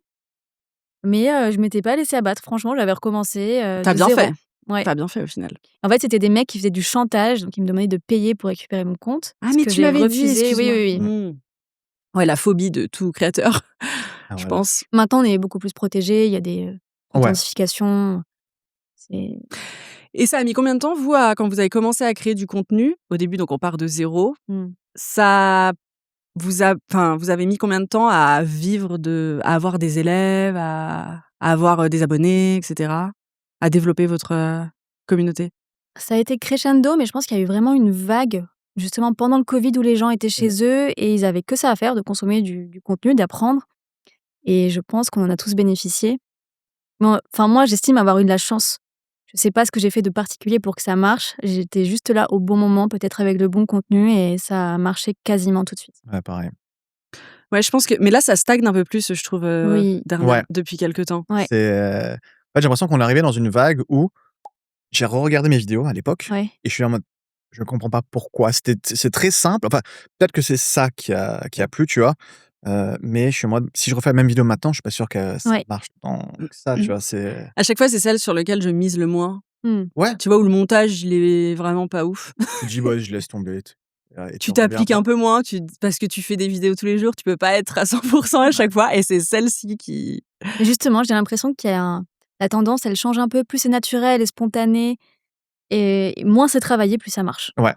Speaker 3: Mais je m'étais pas laissée abattre, franchement, j'avais recommencé
Speaker 2: T'as
Speaker 3: de
Speaker 2: bien
Speaker 3: 0.
Speaker 2: fait.
Speaker 3: Ouais.
Speaker 2: T'as bien fait au final.
Speaker 3: En fait, c'était des mecs qui faisaient du chantage, donc ils me demandaient de payer pour récupérer mon compte,
Speaker 2: Ah,
Speaker 3: ce
Speaker 2: mais
Speaker 3: que
Speaker 2: tu
Speaker 3: j'ai
Speaker 2: m'avais dit,
Speaker 3: refusé. Oui,
Speaker 2: excuse-moi.
Speaker 3: oui, oui.
Speaker 2: Ouais, la phobie de tout créateur,
Speaker 4: Ah
Speaker 2: je
Speaker 4: ouais,
Speaker 2: pense.
Speaker 3: Maintenant, on est beaucoup plus protégés, il y a des
Speaker 4: ouais.
Speaker 3: authentifications. C'est
Speaker 2: Et ça a mis combien de temps, vous, quand vous avez commencé à créer du contenu? Au début, donc on part de 0.
Speaker 3: mmh.
Speaker 2: Ça a vous avez mis combien de temps à à avoir des élèves, à avoir, des abonnés et cetera? À développer votre, communauté?
Speaker 3: Ça a été crescendo, mais je pense qu'il y a eu vraiment une vague, justement pendant le Covid où les gens étaient
Speaker 4: Mmh.
Speaker 3: chez eux et ils avaient que ça à faire, de consommer du contenu, d'apprendre et je pense qu'on en a tous bénéficié. Enfin moi, j'estime avoir eu de la chance. Je sais pas ce que j'ai fait de particulier pour que ça marche. J'étais juste là au bon moment, peut-être avec le bon contenu et ça a marché quasiment tout de suite.
Speaker 4: Ouais, pareil.
Speaker 2: Ouais, je pense que mais là, ça stagne un peu plus, je trouve,
Speaker 3: Oui,
Speaker 4: Ouais.
Speaker 2: depuis quelque temps.
Speaker 3: ouais,
Speaker 4: C'est, en fait, j'ai l'impression qu'on est arrivé dans une vague où j'ai re-regardé mes vidéos à l'époque
Speaker 3: ouais.
Speaker 4: et je suis en mode: «Je comprends pas pourquoi». C'est très simple, enfin, peut-être que c'est ça qui a plu, tu vois? Mais je suis en mode, si je refais la même vidéo maintenant, je suis pas sûr que ça
Speaker 3: Ouais.
Speaker 4: marche tant que ça, tu vois? C'est
Speaker 2: À chaque fois, c'est celle sur lequel je mise le moins.
Speaker 3: Mmh.
Speaker 4: ouais,
Speaker 2: Tu vois, où le montage, il est vraiment pas ouf.
Speaker 4: tu te dis: «Bah, je laisse tomber» et tu
Speaker 2: Tu t'appliques
Speaker 4: regardes.
Speaker 2: un peu moins, parce que tu fais des vidéos tous les jours, tu peux pas être à 100 à chaque fois et c'est celle-ci qui
Speaker 3: Mais justement, j'ai l'impression qu'il y a la tendance, elle change un peu, plus c'est naturel et spontané et moins c'est travaillé, plus ça marche.
Speaker 4: Ouais,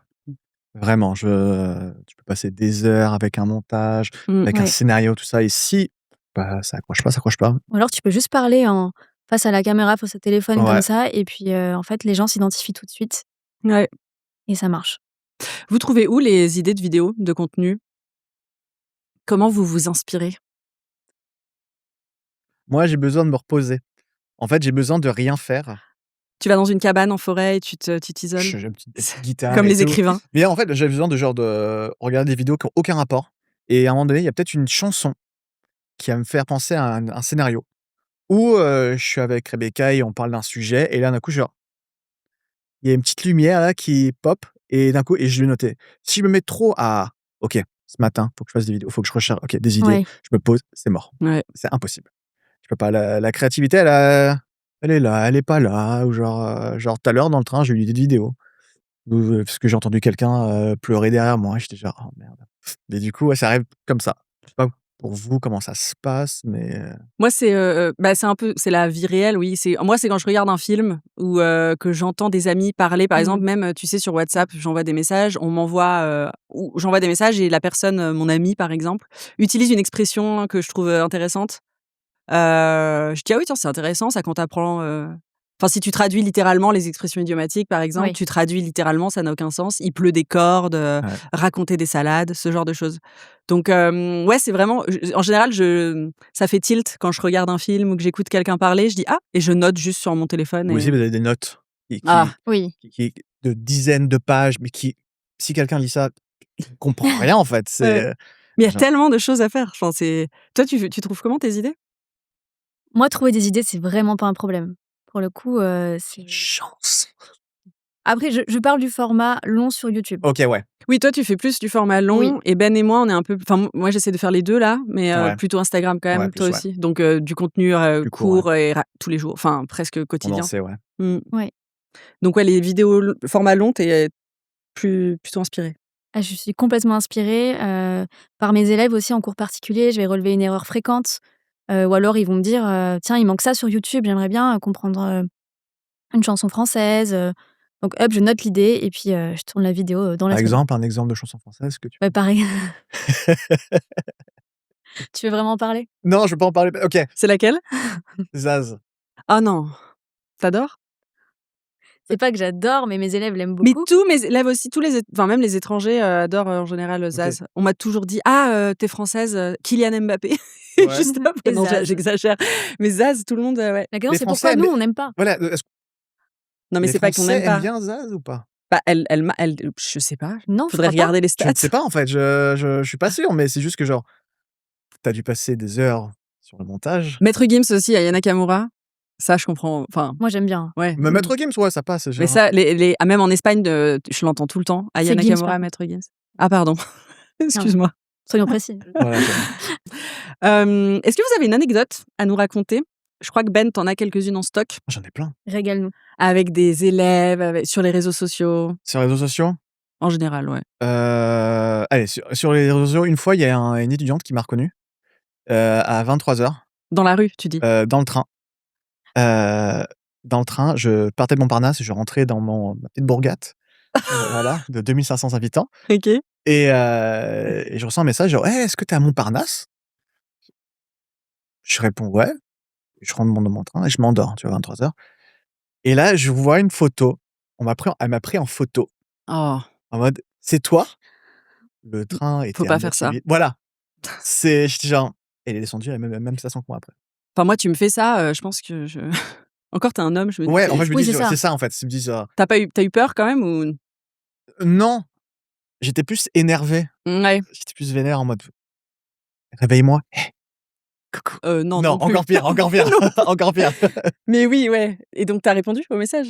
Speaker 4: vraiment, tu peux passer des heures avec un montage,
Speaker 2: mmh,
Speaker 4: avec un
Speaker 3: Ouais.
Speaker 4: scénario, tout ça et si, bah, ça accroche pas, ça accroche pas.
Speaker 3: Ou alors tu peux juste parler en face à la caméra, face au téléphone comme
Speaker 4: Ouais.
Speaker 3: ça et puis, en fait, les gens s'identifient tout de suite
Speaker 2: ouais.
Speaker 3: et ça marche.
Speaker 2: Vous trouvez où les idées de vidéos, de contenu? Comment vous vous inspirez?
Speaker 4: Moi, j'ai besoin de me reposer. En fait, j'ai besoin de rien faire.
Speaker 2: Tu vas dans une cabane en forêt et tu t'isoles?
Speaker 4: J'ai une petite
Speaker 2: C'est
Speaker 4: guitare
Speaker 2: comme
Speaker 4: et
Speaker 2: les
Speaker 4: tout.
Speaker 2: écrivains.
Speaker 4: Mais en fait, j'ai besoin de genre de regarder des vidéos qui ont aucun rapport et à un moment donné, il y a peut-être une chanson qui va me faire penser à un scénario où, je suis avec Rebecca et on parle d'un sujet et là, d'un coup, genre, il y a une petite lumière là qui pop et d'un coup et je vais noter. Si je me mets trop à: «OK, ce matin, faut que je fasse des vidéos, faut que je recherche, OK, des idées»,
Speaker 3: Ouais.
Speaker 4: je me pose, c'est mort.
Speaker 2: Ouais.
Speaker 4: C'est impossible. Je peux pas. La créativité, elle est là, elle est pas là ou genre tout à l'heure dans le train, j'ai eu une idée de vidéo. Parce que j'ai entendu quelqu'un, pleurer derrière moi et j'étais genre: «Oh merde». Et du coup, ouais, ça arrive comme ça. Je sais pas pour vous comment ça se passe, mais
Speaker 2: Moi, c'est un peu c'est la vie réelle, oui. C'est quand je regarde un film ou que j'entends des amis parler, par
Speaker 3: Mmh.
Speaker 2: exemple, même, tu sais, sur WhatsApp, j'envoie des messages, on m'envoie, ou j'envoie des messages et la personne, mon ami, par exemple, utilise une expression que je trouve, intéressante. Je dis: «Ah oui, tiens, c'est intéressant ça quand tu apprends, enfin, si tu traduis littéralement les expressions idiomatiques, par exemple,
Speaker 3: Oui.
Speaker 2: tu traduis littéralement, ça n'a aucun sens. Il pleut des cordes,
Speaker 4: ouais.
Speaker 2: raconter des salades, ce genre de choses. Donc ouais, c'est vraiment en général, ça fait tilt quand je regarde un film ou que j'écoute quelqu'un parler, je dis: «Ah» et je note juste sur mon téléphone
Speaker 4: Vous aussi,
Speaker 2: et
Speaker 4: vous avez des notes
Speaker 2: ah,
Speaker 3: Oui.
Speaker 4: qui de dizaines de pages, mais qui si quelqu'un lit ça, il comprend rien en fait.
Speaker 2: ouais.
Speaker 4: C'est,
Speaker 2: Mais il y a
Speaker 4: genre
Speaker 2: tellement de choses à faire. Enfin, c'est toi, tu trouves comment tes idées?
Speaker 3: Moi, trouver des idées, c'est vraiment pas un problème. Pour le coup, c'est
Speaker 4: quelle chance!
Speaker 3: après je parle du format long sur YouTube.
Speaker 4: OK, ouais,
Speaker 2: Oui, toi, tu fais plus du format
Speaker 3: Oui,
Speaker 2: long et Ben et moi, on est un peu enfin, moi, j'essaie de faire les 2 là, mais
Speaker 4: ouais,
Speaker 2: plutôt Instagram quand
Speaker 4: ouais,
Speaker 2: même, toi
Speaker 4: plus, ouais,
Speaker 2: aussi? Donc du contenu,
Speaker 4: plus court, ouais,
Speaker 2: court et tous les jours, enfin presque quotidien.
Speaker 4: condensé, ouais.
Speaker 2: Mmh.
Speaker 3: ouais.
Speaker 2: Donc ouais, les vidéos format long, tu es plutôt inspirée?
Speaker 3: Ah, je suis complètement inspirée, par mes élèves aussi en cours particulier. Je vais relever une erreur fréquente, ou alors ils vont me dire, «Tiens, il manque ça sur YouTube, j'aimerais bien, comprendre, une chanson française», donc hop, je note l'idée et puis, je tourne la vidéo, dans la
Speaker 4: Par
Speaker 3: seconde.
Speaker 4: exemple, un exemple de chanson française que tu
Speaker 3: Ouais, pareil. Tu veux vraiment en parler?
Speaker 4: non, je veux pas en parler. OK,
Speaker 2: C'est laquelle?
Speaker 4: Zaz.
Speaker 2: Ah non, tu
Speaker 3: C'est pas que j'adore, mais mes élèves l'aiment
Speaker 2: Mais
Speaker 3: beaucoup.
Speaker 2: tous mes élèves aussi, enfin même les étrangers, adorent, en général,
Speaker 4: OK,
Speaker 2: Zaz. On m'a toujours dit: «Ah, tu française, Kylian Mbappé».
Speaker 4: ouais.
Speaker 2: Juste après,
Speaker 3: Et
Speaker 2: non,
Speaker 3: Zaz.
Speaker 2: j'exagère. Mais Zaz, tout le monde, ouais.
Speaker 3: La question
Speaker 4: Les
Speaker 3: c'est
Speaker 4: Français
Speaker 3: pourquoi
Speaker 4: aiment
Speaker 3: nous
Speaker 4: les
Speaker 3: on n'aime pas?
Speaker 4: voilà, est-ce
Speaker 2: Non, mais
Speaker 4: les
Speaker 2: c'est pas qu'on
Speaker 4: Français
Speaker 2: n'aime
Speaker 4: aiment
Speaker 2: pas.
Speaker 4: bien Zaz ou pas?
Speaker 2: Bah, elle je sais pas,
Speaker 3: Non, je
Speaker 2: faudrait
Speaker 3: crois pas.
Speaker 2: regarder les
Speaker 4: Je ne
Speaker 2: stats.
Speaker 4: sais pas en fait, je suis pas sûr, mais c'est juste que genre, tu as dû passer des heures sur le montage.
Speaker 2: Maître Gims aussi, Aya Nakamura, ça je comprends, enfin,
Speaker 3: Moi j'aime bien.
Speaker 2: ouais.
Speaker 4: Mais Maître Gims, ouais, ça passe,
Speaker 2: Mais
Speaker 4: genre
Speaker 2: ça, même en Espagne, je l'entends tout le temps. Aya
Speaker 3: C'est Gims par
Speaker 2: Nakamura,
Speaker 3: contre.
Speaker 2: Maître Gims. Ah pardon,
Speaker 3: Non,
Speaker 2: excuse-moi.
Speaker 3: soyons précis.
Speaker 4: voilà,
Speaker 2: Est-ce que vous avez une anecdote à nous raconter? Je crois que Ben, tu en as quelques-unes en stock,
Speaker 4: j'en ai plein.
Speaker 3: Régale-nous.
Speaker 2: avec des élèves, sur les réseaux sociaux,
Speaker 4: Sur les réseaux sociaux?
Speaker 2: en général, ouais.
Speaker 4: Allez, sur les réseaux sociaux, une fois, il y a une étudiante qui m'a reconnu, à 23:00,
Speaker 2: Dans la rue, tu dis?
Speaker 4: dans le train. Heu, dans le train, je partais de Montparnasse et je rentrais dans ma petite bourgade voilà, de 2 500 habitants
Speaker 2: OK.
Speaker 4: et je reçois un message genre: «Hey, est-ce que tu es à Montparnasse?» Je réponds: «Ouais». Je rentre dans mon train et je m'endors, tu vois, 23h et là, je vois une photo. Elle m'a pris en photo
Speaker 2: Oh,
Speaker 4: en mode: «C'est toi?» Le train
Speaker 2: faut
Speaker 4: était à
Speaker 2: pas faire
Speaker 4: moitié
Speaker 2: ça.
Speaker 4: vide. Voilà, j'étais genre elle est descendue à la même station que moi après.
Speaker 2: Enfin, moi, tu me fais ça, je pense que je encore tu es un homme, je me dis:
Speaker 4: Ouais, en
Speaker 2: «Tu
Speaker 4: fait, je me
Speaker 3: Oui,
Speaker 4: dis
Speaker 3: c'est
Speaker 4: genre
Speaker 3: ça.
Speaker 4: c'est ça en fait, je me dis genre
Speaker 2: tu as eu peur quand même ou?»
Speaker 4: non, j'étais plus énervé,
Speaker 2: Ouais,
Speaker 4: j'étais plus vénère en mode: «Réveille-moi, hé, coucou».
Speaker 2: non,
Speaker 4: Non,
Speaker 2: non plus.
Speaker 4: encore pire,
Speaker 2: Non.
Speaker 4: encore pire.
Speaker 2: Mais oui, ouais et donc tu as répondu au message?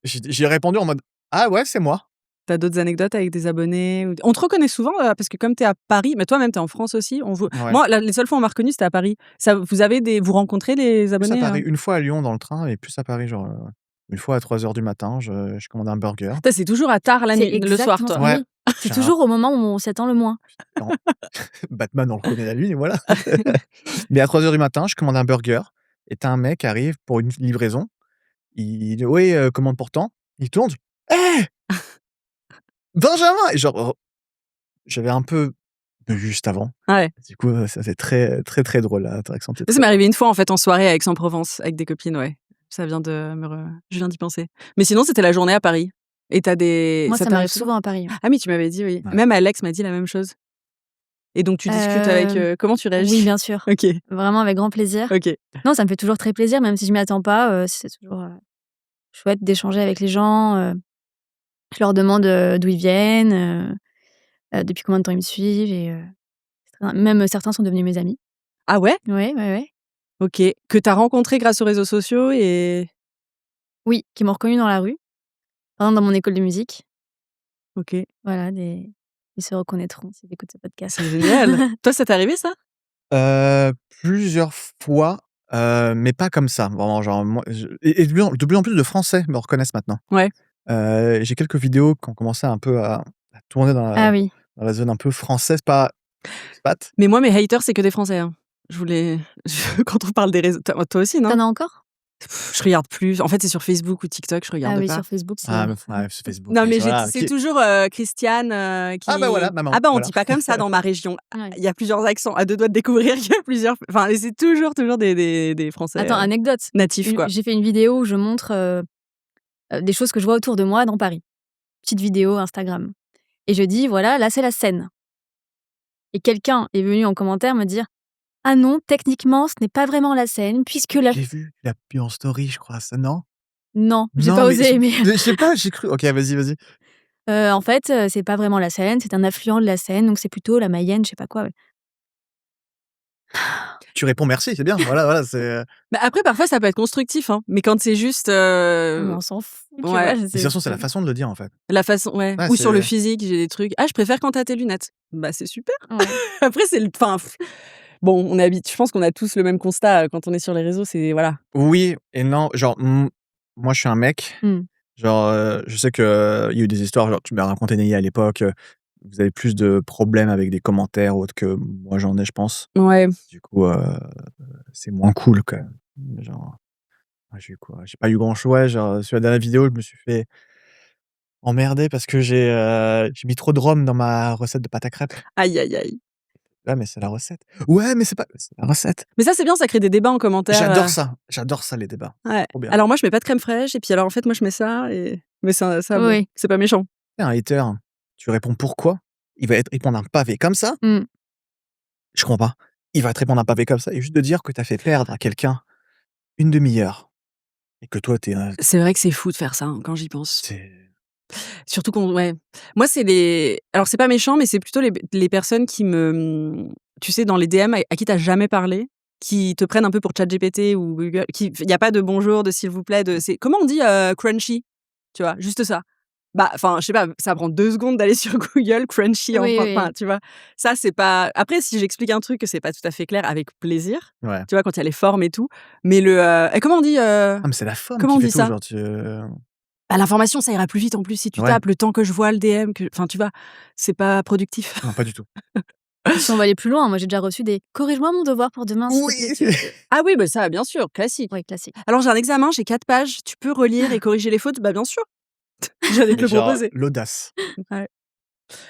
Speaker 4: J'ai répondu en mode: «Ah ouais, c'est moi».
Speaker 2: Tu as d'autres anecdotes avec des abonnés ou on te reconnaît souvent, parce que comme tu es à Paris, mais toi-même tu es en France aussi, on vous
Speaker 4: Ouais.
Speaker 2: moi, les seules fois où on m'a reconnue, c'était à Paris. Ça vous rencontrez les
Speaker 4: Plus à
Speaker 2: abonnés,
Speaker 4: Paris, une fois à Lyon dans le train et plus à Paris, genre, une fois à 3h du matin, je commandais un burger.
Speaker 2: Putain, c'est toujours à tard la
Speaker 3: C'est
Speaker 2: nuit le soir,
Speaker 3: exactement ça.
Speaker 2: toi?
Speaker 4: Ouais,
Speaker 3: Oui, c'est
Speaker 4: j'ai un
Speaker 3: toujours au moment où on s'y attend le moins.
Speaker 4: non, Batman, on le reconnaît la nuit, voilà. Mais à 3h du matin, je commande un burger et tu as un mec qui arrive pour une livraison. Il dit: «Oui, commande pour tant». Il tourne: «Hé! Benjamin!» et genre, j'avais un peu bu juste avant.
Speaker 2: Ouais.
Speaker 4: Du coup, ça c'est très, très, très drôle, l'interaction était
Speaker 2: Ça
Speaker 4: très
Speaker 2: m'est
Speaker 4: drôle.
Speaker 2: arrivé une fois, en fait, en soirée à Aix-en-Provence avec des copines, ouais. Ça vient de me re je viens d'y penser. Mais sinon, c'était la journée à Paris et tu as des
Speaker 3: Moi,
Speaker 2: ça
Speaker 3: ça
Speaker 2: t'arrive
Speaker 3: m'arrive
Speaker 2: souvent?
Speaker 3: souvent à Paris, ouais.
Speaker 2: Ah oui, tu m'avais dit, oui.
Speaker 4: Ouais.
Speaker 2: Même Alex m'a dit la même chose et donc tu discutes avec,
Speaker 3: Hem,
Speaker 2: comment tu
Speaker 3: oui,
Speaker 2: réagis?
Speaker 3: bien sûr,
Speaker 2: OK,
Speaker 3: vraiment avec grand plaisir.
Speaker 2: OK.
Speaker 3: Non, ça me fait toujours très plaisir, même si je m'y attends pas, c'est toujours, chouette d'échanger avec les gens, je leur demande, d'où ils viennent, depuis combien de temps ils me suivent et c'est très même certains sont devenus mes amis.
Speaker 2: Ah ouais?
Speaker 3: Ouais, ouais, ouais.
Speaker 2: OK. Que tu as rencontré grâce aux réseaux sociaux et
Speaker 3: Oui, qui m'ont reconnue dans la rue, par exemple dans mon école de musique.
Speaker 2: OK,
Speaker 3: Voilà, des ils se reconnaîtront s'ils écoutent ce podcast.
Speaker 2: c'est génial. Toi, ça t'est arrivé ça?
Speaker 4: Plusieurs fois, mais pas comme ça. Vraiment, genre moi je et de plus en plus de Français me reconnaissent maintenant.
Speaker 2: Ouais.
Speaker 4: J'ai quelques vidéos qui ont commencé un peu à tourner
Speaker 3: Ah oui.
Speaker 4: dans la zone un peu française, pas expat.
Speaker 2: Mais moi, mes haters, c'est que des Français, hein. Je voulais quand on parle des réseaux toi aussi,
Speaker 3: Tu
Speaker 2: non?
Speaker 3: en as encore?
Speaker 2: Je regarde plus. En fait, c'est sur Facebook ou TikTok, je
Speaker 3: Ah
Speaker 2: regarde
Speaker 3: oui,
Speaker 2: pas.
Speaker 3: sur Facebook, c'est
Speaker 4: Ah mais ouais, sur Facebook,
Speaker 2: Non,
Speaker 4: oui,
Speaker 2: mais
Speaker 4: voilà,
Speaker 2: c'est toujours, Christiane,
Speaker 4: ah bah
Speaker 2: qui
Speaker 4: voilà, maman,
Speaker 2: ah bah, on
Speaker 4: voilà.
Speaker 2: dit pas comme ça dans ma région. Ah,
Speaker 3: ouais.
Speaker 2: il y a plusieurs accents. À 2 doigts de découvrir qu'il y a plusieurs enfin, c'est toujours des Français,
Speaker 3: Attends, anecdote,
Speaker 2: natifs, quoi.
Speaker 3: j'ai fait une vidéo où je montre, des choses que je vois autour de moi dans Paris. Petite vidéo Instagram et je dis: «Voilà, là, c'est la Seine» et quelqu'un est venu en commentaire me dire: «Ah non, techniquement, ce n'est pas vraiment la Seine puisque la»
Speaker 4: J'ai vu, tu l'as mis en story, je crois, ça, non?
Speaker 3: non, j'ai
Speaker 4: Non,
Speaker 3: pas
Speaker 4: mais
Speaker 3: osé, mais
Speaker 4: je sais pas, j'ai cru OK, vas-y, vas-y.
Speaker 3: en fait, c'est pas vraiment la Seine, c'est un affluent de la Seine, donc c'est plutôt la Mayenne, je sais pas quoi, ouais.
Speaker 4: Tu réponds: «Merci», c'est bien, voilà, voilà, c'est,
Speaker 2: Bah, après, parfois, ça peut être constructif, hein, mais quand c'est juste,
Speaker 3: Ah mais on s'en fout, tu
Speaker 2: ouais,
Speaker 3: vois?
Speaker 4: mais de toute façon, c'est la façon de le dire, en fait.
Speaker 2: la façon ouais,
Speaker 4: Ouais,
Speaker 2: ou sur le
Speaker 4: c'est
Speaker 2: physique, j'ai des trucs: «Ah, je préfère quand tu as tes lunettes». Bah, c'est super.
Speaker 3: Ouais.
Speaker 2: Après, c'est le enfin, bon, on habite je pense qu'on a tous le même constat, quand on est sur les réseaux, c'est voilà.
Speaker 4: oui et non, genre, moi, je suis un mec,
Speaker 3: Mmh.
Speaker 4: genre, je sais qu'il y a eu des histoires, genre, tu m'as raconté Nelly à l'époque, vous avez plus de problèmes avec des commentaires ou autres que moi j'en ai, je pense.
Speaker 2: Ouais.
Speaker 4: Du coup, c'est moins cool quand même. Genre, ouais, j'ai eu quoi? J'ai pas eu grand chose, ouais, genre, sur la dernière vidéo, je me suis fait emmerder parce que j'ai mis trop de rhum dans ma recette de pâte à crêpes.
Speaker 2: Aïe, aïe, aïe.
Speaker 4: Ouais, mais c'est la recette. Ouais, mais c'est la recette.
Speaker 2: Mais ça, c'est bien, ça crée des débats en commentaire,
Speaker 4: J'adore ça les débats.
Speaker 2: ouais.
Speaker 4: Trop bien.
Speaker 2: Alors moi, je mets pas de crème fraîche et puis alors, en fait, moi, je mets ça et mais ça bon,
Speaker 3: Oui.
Speaker 2: c'est pas méchant.
Speaker 4: Tu sais, un hater, tu réponds: «Pourquoi?» Il va te répondre un pavé comme ça,
Speaker 3: Mmh.
Speaker 4: je comprends pas. Il va te répondre un pavé comme ça et juste de dire que tu as fait perdre à quelqu'un une demi-heure et que toi tu es un
Speaker 2: C'est vrai que c'est fou de faire ça, hein, quand j'y pense.
Speaker 4: c'est
Speaker 2: Surtout qu'on ouais. Moi, c'est les alors c'est pas méchant, mais c'est plutôt les personnes qui me, tu sais, dans les DM à qui tu as jamais parlé, qui te prennent un peu pour ChatGPT ou Google, qui il y a pas de bonjour, de s'il vous plaît, de c'est comment on dit, crunchy? Tu vois? Juste ça. Bah, enfin, je sais pas, ça prend 2 secondes d'aller sur Google, crunchy
Speaker 3: Oui,
Speaker 2: enfin,
Speaker 3: oui.
Speaker 2: tu vois? Ça, c'est pas après si j'explique un truc que c'est pas tout à fait clair, avec plaisir,
Speaker 4: ouais.
Speaker 2: tu vois? Quand il y a les formes et tout, mais comment on dit,
Speaker 4: Ah mais c'est la forme
Speaker 2: comment
Speaker 4: qui
Speaker 2: on
Speaker 4: fait
Speaker 2: dit
Speaker 4: tout,
Speaker 2: ça?
Speaker 4: genre tu,
Speaker 2: Bah, l'information, ça ira plus vite en plus si tu
Speaker 4: ouais,
Speaker 2: tapes le temps que je vois le DM que enfin, tu vois? C'est pas productif.
Speaker 4: non pas du tout.
Speaker 3: Puis si on va aller plus loin, moi j'ai déjà reçu des: «Corrige-moi mon devoir pour demain, s'il te plaît».
Speaker 4: Oui!
Speaker 2: Ah oui, bah, ça, bien sûr, classique.
Speaker 3: Ouais, classique.
Speaker 2: Alors j'ai un examen, j'ai 4 pages, tu peux relire et corriger les fautes? Bah, bien sûr. J'allais te
Speaker 4: Mais
Speaker 2: le
Speaker 4: genre,
Speaker 2: proposer.
Speaker 4: l'audace.
Speaker 2: Ouais.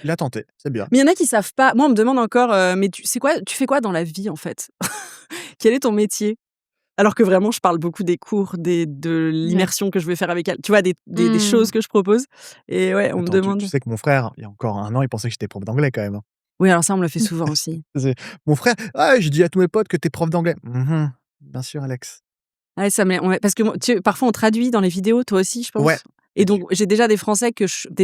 Speaker 4: Il a tenté, c'est bien.
Speaker 2: Mais il y en a qui savent pas. Moi, on me demande encore, mais tu fais quoi dans la vie, en fait? Quel est ton métier? Alors que vraiment, je parle beaucoup des cours, de
Speaker 3: Ouais.
Speaker 2: l'immersion que je vais faire avec elle. Tu vois, des
Speaker 3: Mmh.
Speaker 2: choses que je propose et ouais, on me
Speaker 4: Attends, tu
Speaker 2: demande.
Speaker 4: sais que mon frère, il y a encore 1 an, il pensait que j'étais prof d'anglais quand même, hein.
Speaker 2: Oui, alors ça, on me le fait souvent aussi.
Speaker 4: C'est mon frère: «Ah, j'ai dit à tous mes potes que tu es prof d'anglais». Mmh. Bien sûr, Alex.
Speaker 2: Ouais, ça m'est ouais, parce que moi parfois on traduit dans les vidéos, toi aussi, je
Speaker 4: Ouais.
Speaker 2: pense? Et donc j'ai déjà des Français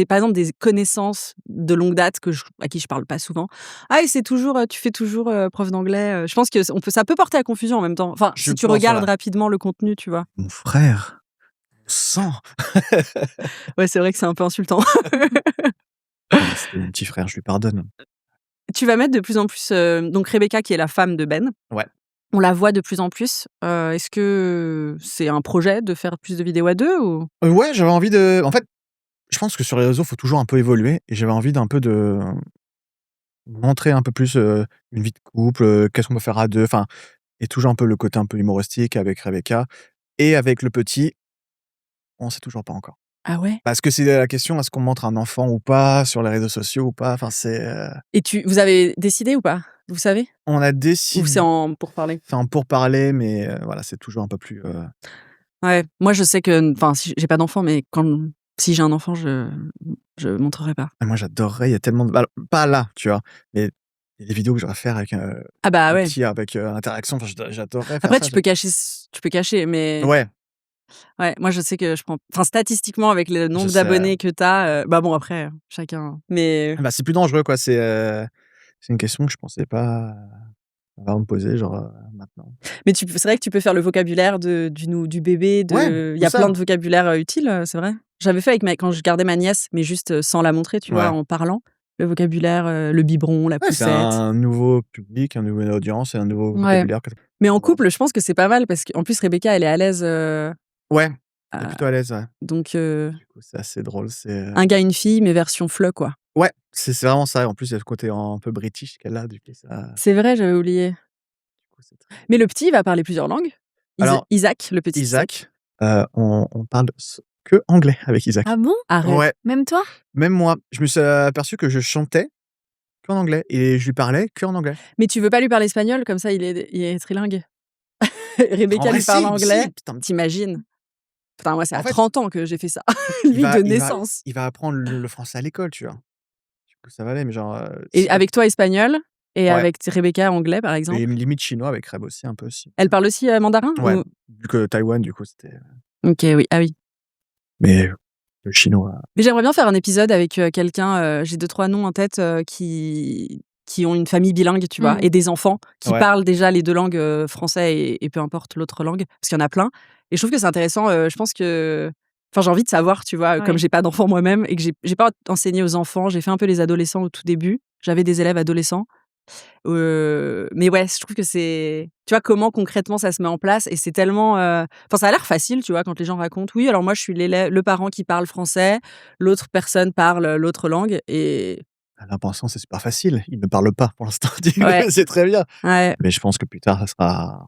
Speaker 2: par exemple, des connaissances de longue date à qui je parle pas souvent. «Ah et c'est toujours, tu fais toujours, prof d'anglais?» Je pense que ça peut porter à confusion en même temps. Enfin,
Speaker 4: Je
Speaker 2: si tu
Speaker 4: pense,
Speaker 2: regardes
Speaker 4: voilà.
Speaker 2: rapidement le contenu, tu vois?
Speaker 4: Mon frère, sang!
Speaker 2: Ouais, c'est vrai que c'est un peu insultant.
Speaker 4: Non, mais c'était mon petit frère, je lui pardonne.
Speaker 2: Tu vas mettre de plus en plus, donc Rebecca qui est la femme de Ben,
Speaker 4: Ouais.
Speaker 2: on la voit de plus en plus. Est-ce que c'est un projet de faire plus de vidéos à 2 ou?
Speaker 4: Ouais, j'avais envie de en fait, je pense que sur les réseaux, faut toujours un peu évoluer et j'avais envie d'un peu de montrer un peu plus, une vie de couple, qu'est-ce qu'on peut faire à 2, enfin et toujours un peu le côté un peu humoristique avec Rebecca et avec le petit, on sait toujours pas encore.
Speaker 2: Ah ouais?
Speaker 4: Parce que c'est la question, est-ce qu'on montre un enfant ou pas, sur les réseaux sociaux ou pas? Enfin,
Speaker 2: Et vous avez décidé ou pas? Vous savez?
Speaker 4: on a
Speaker 2: Ou c'est
Speaker 4: décidé
Speaker 2: en pourparlers?
Speaker 4: enfin, pour parler, mais voilà, c'est toujours un peu plus,
Speaker 2: Ouais, moi je sais que enfin si j'ai pas d'enfant, mais si j'ai un enfant, je montrerai pas.
Speaker 4: moi j'adorerais, il y a tellement de bah, pas là, tu vois? Mais il y a des vidéos que je voudrais faire avec,
Speaker 2: Ah bah
Speaker 4: le
Speaker 2: ouais.
Speaker 4: petit avec, interaction, enfin j'adorerais faire
Speaker 2: Après
Speaker 4: ça,
Speaker 2: tu peux cacher, mais
Speaker 4: ouais,
Speaker 2: ouais, moi je sais que je prends enfin statistiquement avec le
Speaker 4: je
Speaker 2: nombre
Speaker 4: sais.
Speaker 2: d'abonnés que tu as, bah bon après, chacun mais
Speaker 4: Bah, c'est plus dangereux quoi, c'est une question que je pensais pas avoir à me poser genre, maintenant.
Speaker 2: c'est vrai que tu peux faire le vocabulaire du bébé,
Speaker 4: Ouais,
Speaker 2: il y
Speaker 4: c'est
Speaker 2: a plein
Speaker 4: ça.
Speaker 2: de vocabulaire, utiles, c'est vrai. J'avais fait avec quand je gardais ma nièce, mais juste, sans la montrer, tu vois,
Speaker 4: Ouais.
Speaker 2: en parlant. Le vocabulaire, le biberon, la
Speaker 4: Ouais, c'est
Speaker 2: poussette.
Speaker 4: un nouveau public, une nouvelle audience et un nouveau
Speaker 2: Ouais.
Speaker 4: vocabulaire que tu
Speaker 2: Mais en
Speaker 4: apprendre.
Speaker 2: couple, je pense que c'est pas mal parce qu'en plus Rebecca, elle est à l'aise,
Speaker 4: Ouais, elle est
Speaker 2: à
Speaker 4: plutôt à l'aise, ouais.
Speaker 2: donc
Speaker 4: Du coup, c'est assez drôle,
Speaker 2: un gars, une fille, mais version FLE, quoi.
Speaker 4: ouais, c'est vraiment ça. En plus, il y a ce côté un peu british qu'elle a, du coup, ça
Speaker 2: C'est vrai, j'avais oublié.
Speaker 4: du coup, c'est très
Speaker 2: Mais le petit, il va parler plusieurs langues?
Speaker 4: alors
Speaker 2: Isaac, le petit Isaac?
Speaker 4: Isaac, on parle que anglais avec
Speaker 3: Ah
Speaker 4: Isaac.
Speaker 3: bon?
Speaker 2: Arrête.
Speaker 4: Ouais,
Speaker 3: Même toi?
Speaker 4: même moi, je me suis aperçu que je chantais qu'en anglais et je lui parlais qu'en anglais.
Speaker 2: Mais tu veux pas lui parler espagnol? Comme ça, il est trilingue.
Speaker 4: En
Speaker 2: Rebecca
Speaker 4: vrai,
Speaker 2: lui parle
Speaker 4: si,
Speaker 2: anglais,
Speaker 4: putain,
Speaker 2: tu imagines? Putain, moi, c'est
Speaker 4: en
Speaker 2: à
Speaker 4: fait,
Speaker 2: 30 ans que j'ai fait ça.
Speaker 4: il
Speaker 2: Lui,
Speaker 4: va
Speaker 2: de
Speaker 4: il va
Speaker 2: naissance.
Speaker 4: il va apprendre le français à l'école, tu vois? Du coup, ça va aller, mais genre,
Speaker 2: Et
Speaker 4: si tu
Speaker 2: avec toi, espagnol et
Speaker 4: ouais
Speaker 2: avec Rebecca, anglais, par
Speaker 4: et
Speaker 2: exemple?
Speaker 4: limite chinois avec Reb aussi un peu aussi.
Speaker 2: Elle parle aussi, mandarin
Speaker 4: Ouais,
Speaker 2: ou?
Speaker 4: vu que Taïwan, du coup, c'était
Speaker 2: OK, oui. Ah oui.
Speaker 4: mais le chinois
Speaker 2: Mais j'aimerais bien faire un épisode avec, quelqu'un, j'ai deux trois noms en tête, qui ont une famille bilingue, tu vois?
Speaker 3: Mmh.
Speaker 2: Et des enfants qui
Speaker 4: ouais.
Speaker 2: parlent déjà les 2 langues, français et peu importe l'autre langue, parce qu'il y en a plein. Et je trouve que c'est intéressant, je pense que enfin, j'ai envie de savoir, tu vois? Comme
Speaker 3: Ouais.
Speaker 2: j'ai pas d'enfants moi-même et que j'ai pas enseigné aux enfants, j'ai fait un peu les adolescents au tout début. J'avais des élèves adolescents, mais ouais, je trouve que c'est tu vois, comment concrètement ça se met en place et c'est tellement, enfin, ça a l'air facile, tu vois, quand les gens racontent: «Oui, alors moi, je suis le parent qui parle français, l'autre personne parle, l'autre langue» et
Speaker 4: À l'instant, c'est super facile. Il ne parle pas pour l'instant, du coup,
Speaker 2: ouais,
Speaker 4: c'est très bien.
Speaker 2: ouais,
Speaker 4: Mais je pense que plus tard, ça sera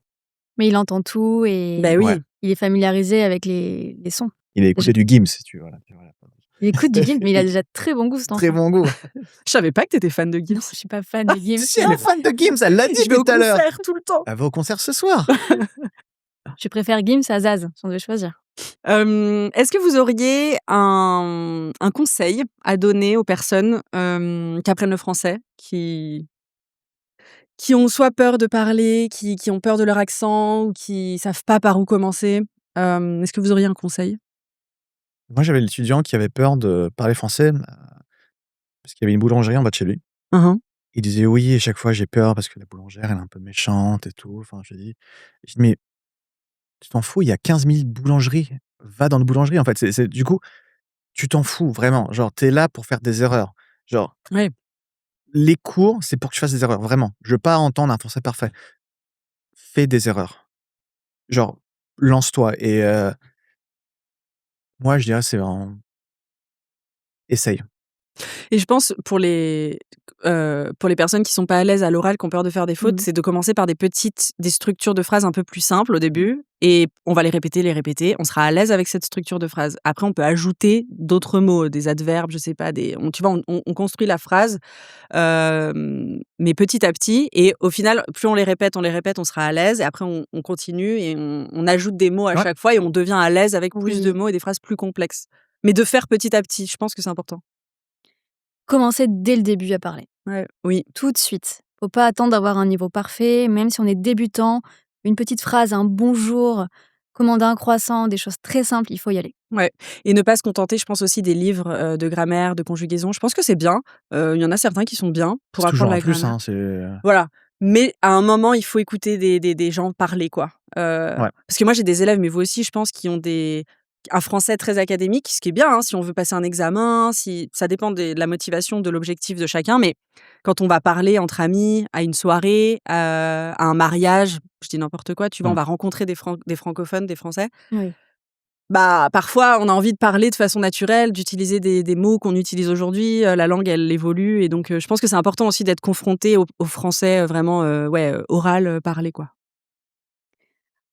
Speaker 3: Mais il entend tout et
Speaker 2: bah,
Speaker 4: ouais,
Speaker 2: oui.
Speaker 3: il est familiarisé avec les sons,
Speaker 4: il a
Speaker 3: déjà.
Speaker 4: écouté du Gims, si tu veux, voilà, voilà.
Speaker 3: Il écoute du Gims, mais il a
Speaker 4: Il
Speaker 3: déjà très bon goût cet
Speaker 4: très
Speaker 3: enfant.
Speaker 4: bon goût.
Speaker 2: Je savais pas que tu étais fan de
Speaker 3: Non,
Speaker 2: Gims.
Speaker 3: je suis pas fan de Gims,
Speaker 4: Si, elle
Speaker 3: non.
Speaker 4: est fan de Gims, elle l'a dit
Speaker 2: Je vais
Speaker 4: depuis
Speaker 2: au
Speaker 4: tout à l'heure.
Speaker 2: concert tout le temps.
Speaker 4: Elle va au concert ce soir.
Speaker 3: Je préfère Gims à Zaz, si on devait choisir.
Speaker 2: Est-ce que vous auriez un conseil à donner aux personnes, qui apprennent le français, qui ont soit peur de parler, qui ont peur de leur accent ou qui savent pas par où commencer? Est-ce que vous auriez un conseil?
Speaker 4: Moi, j'avais l'étudiant qui avait peur de parler français, parce qu'il y avait une boulangerie en bas de chez lui.
Speaker 2: Hein, hein.
Speaker 4: Il disait: «Oui, à chaque fois, j'ai peur parce que la boulangère, elle est un peu méchante et tout». Enfin, je dis: «Mais tu t'en fous, il y a 15 000 boulangeries. Va dans une boulangerie, en fait». C'est du coup, tu t'en fous vraiment. Genre, tu es là pour faire des erreurs. Genre,
Speaker 2: Ouais.
Speaker 4: les cours, c'est pour que tu fasses des erreurs, vraiment. Je veux pas entendre un français parfait. Fais des erreurs. Genre, lance-toi et moi, je dirais, c'est en essaye.
Speaker 2: Et je pense pour les personnes qui sont pas à l'aise à l'oral, qui ont peur de faire des fautes,
Speaker 3: Mmh.
Speaker 2: c'est de commencer par des structures de phrases un peu plus simples au début et on va les répéter. On sera à l'aise avec cette structure de phrase. Après, on peut ajouter d'autres mots, des adverbes, je sais pas, tu vois, on construit la phrase, mais petit à petit et au final, plus on les répète, on sera à l'aise et après on continue et on ajoute des mots à
Speaker 4: Ouais.
Speaker 2: chaque fois et on devient à l'aise avec plus de
Speaker 3: Oui.
Speaker 2: mots et des phrases plus complexes. Mais de faire petit à petit, je pense que c'est important.
Speaker 3: Commencer dès le début à parler,
Speaker 2: Ouais, oui.
Speaker 3: tout de suite. Faut pas attendre d'avoir un niveau parfait, même si on est débutant, une petite phrase, un bonjour, commander un croissant, des choses très simples, il faut y aller.
Speaker 2: Ouais et ne pas se contenter, je pense aussi des livres, de grammaire, de conjugaison. Je pense que c'est bien, il y en a certains qui sont bien pour
Speaker 4: C'est
Speaker 2: apprendre
Speaker 4: toujours un
Speaker 2: la
Speaker 4: plus,
Speaker 2: grammaire.
Speaker 4: hein, c'est
Speaker 2: Voilà, mais à un moment, il faut écouter des gens parler, quoi.
Speaker 4: ouais.
Speaker 2: Parce que moi, j'ai des élèves, mais vous aussi, je pense, qui ont un français très académique, ce qui est bien, hein, si on veut passer un examen, si ça dépend de la motivation, de l'objectif de chacun, mais quand on va parler entre amis, à une soirée, à un mariage, je dis n'importe quoi, tu vois? On
Speaker 4: Mmh.
Speaker 2: va rencontrer des francophones, des Français.
Speaker 3: Oui.
Speaker 2: Bah, parfois, on a envie de parler de façon naturelle, d'utiliser des mots qu'on utilise aujourd'hui, la langue, elle évolue et donc je pense que c'est important aussi d'être confronté au français, vraiment, oral, parlé, quoi.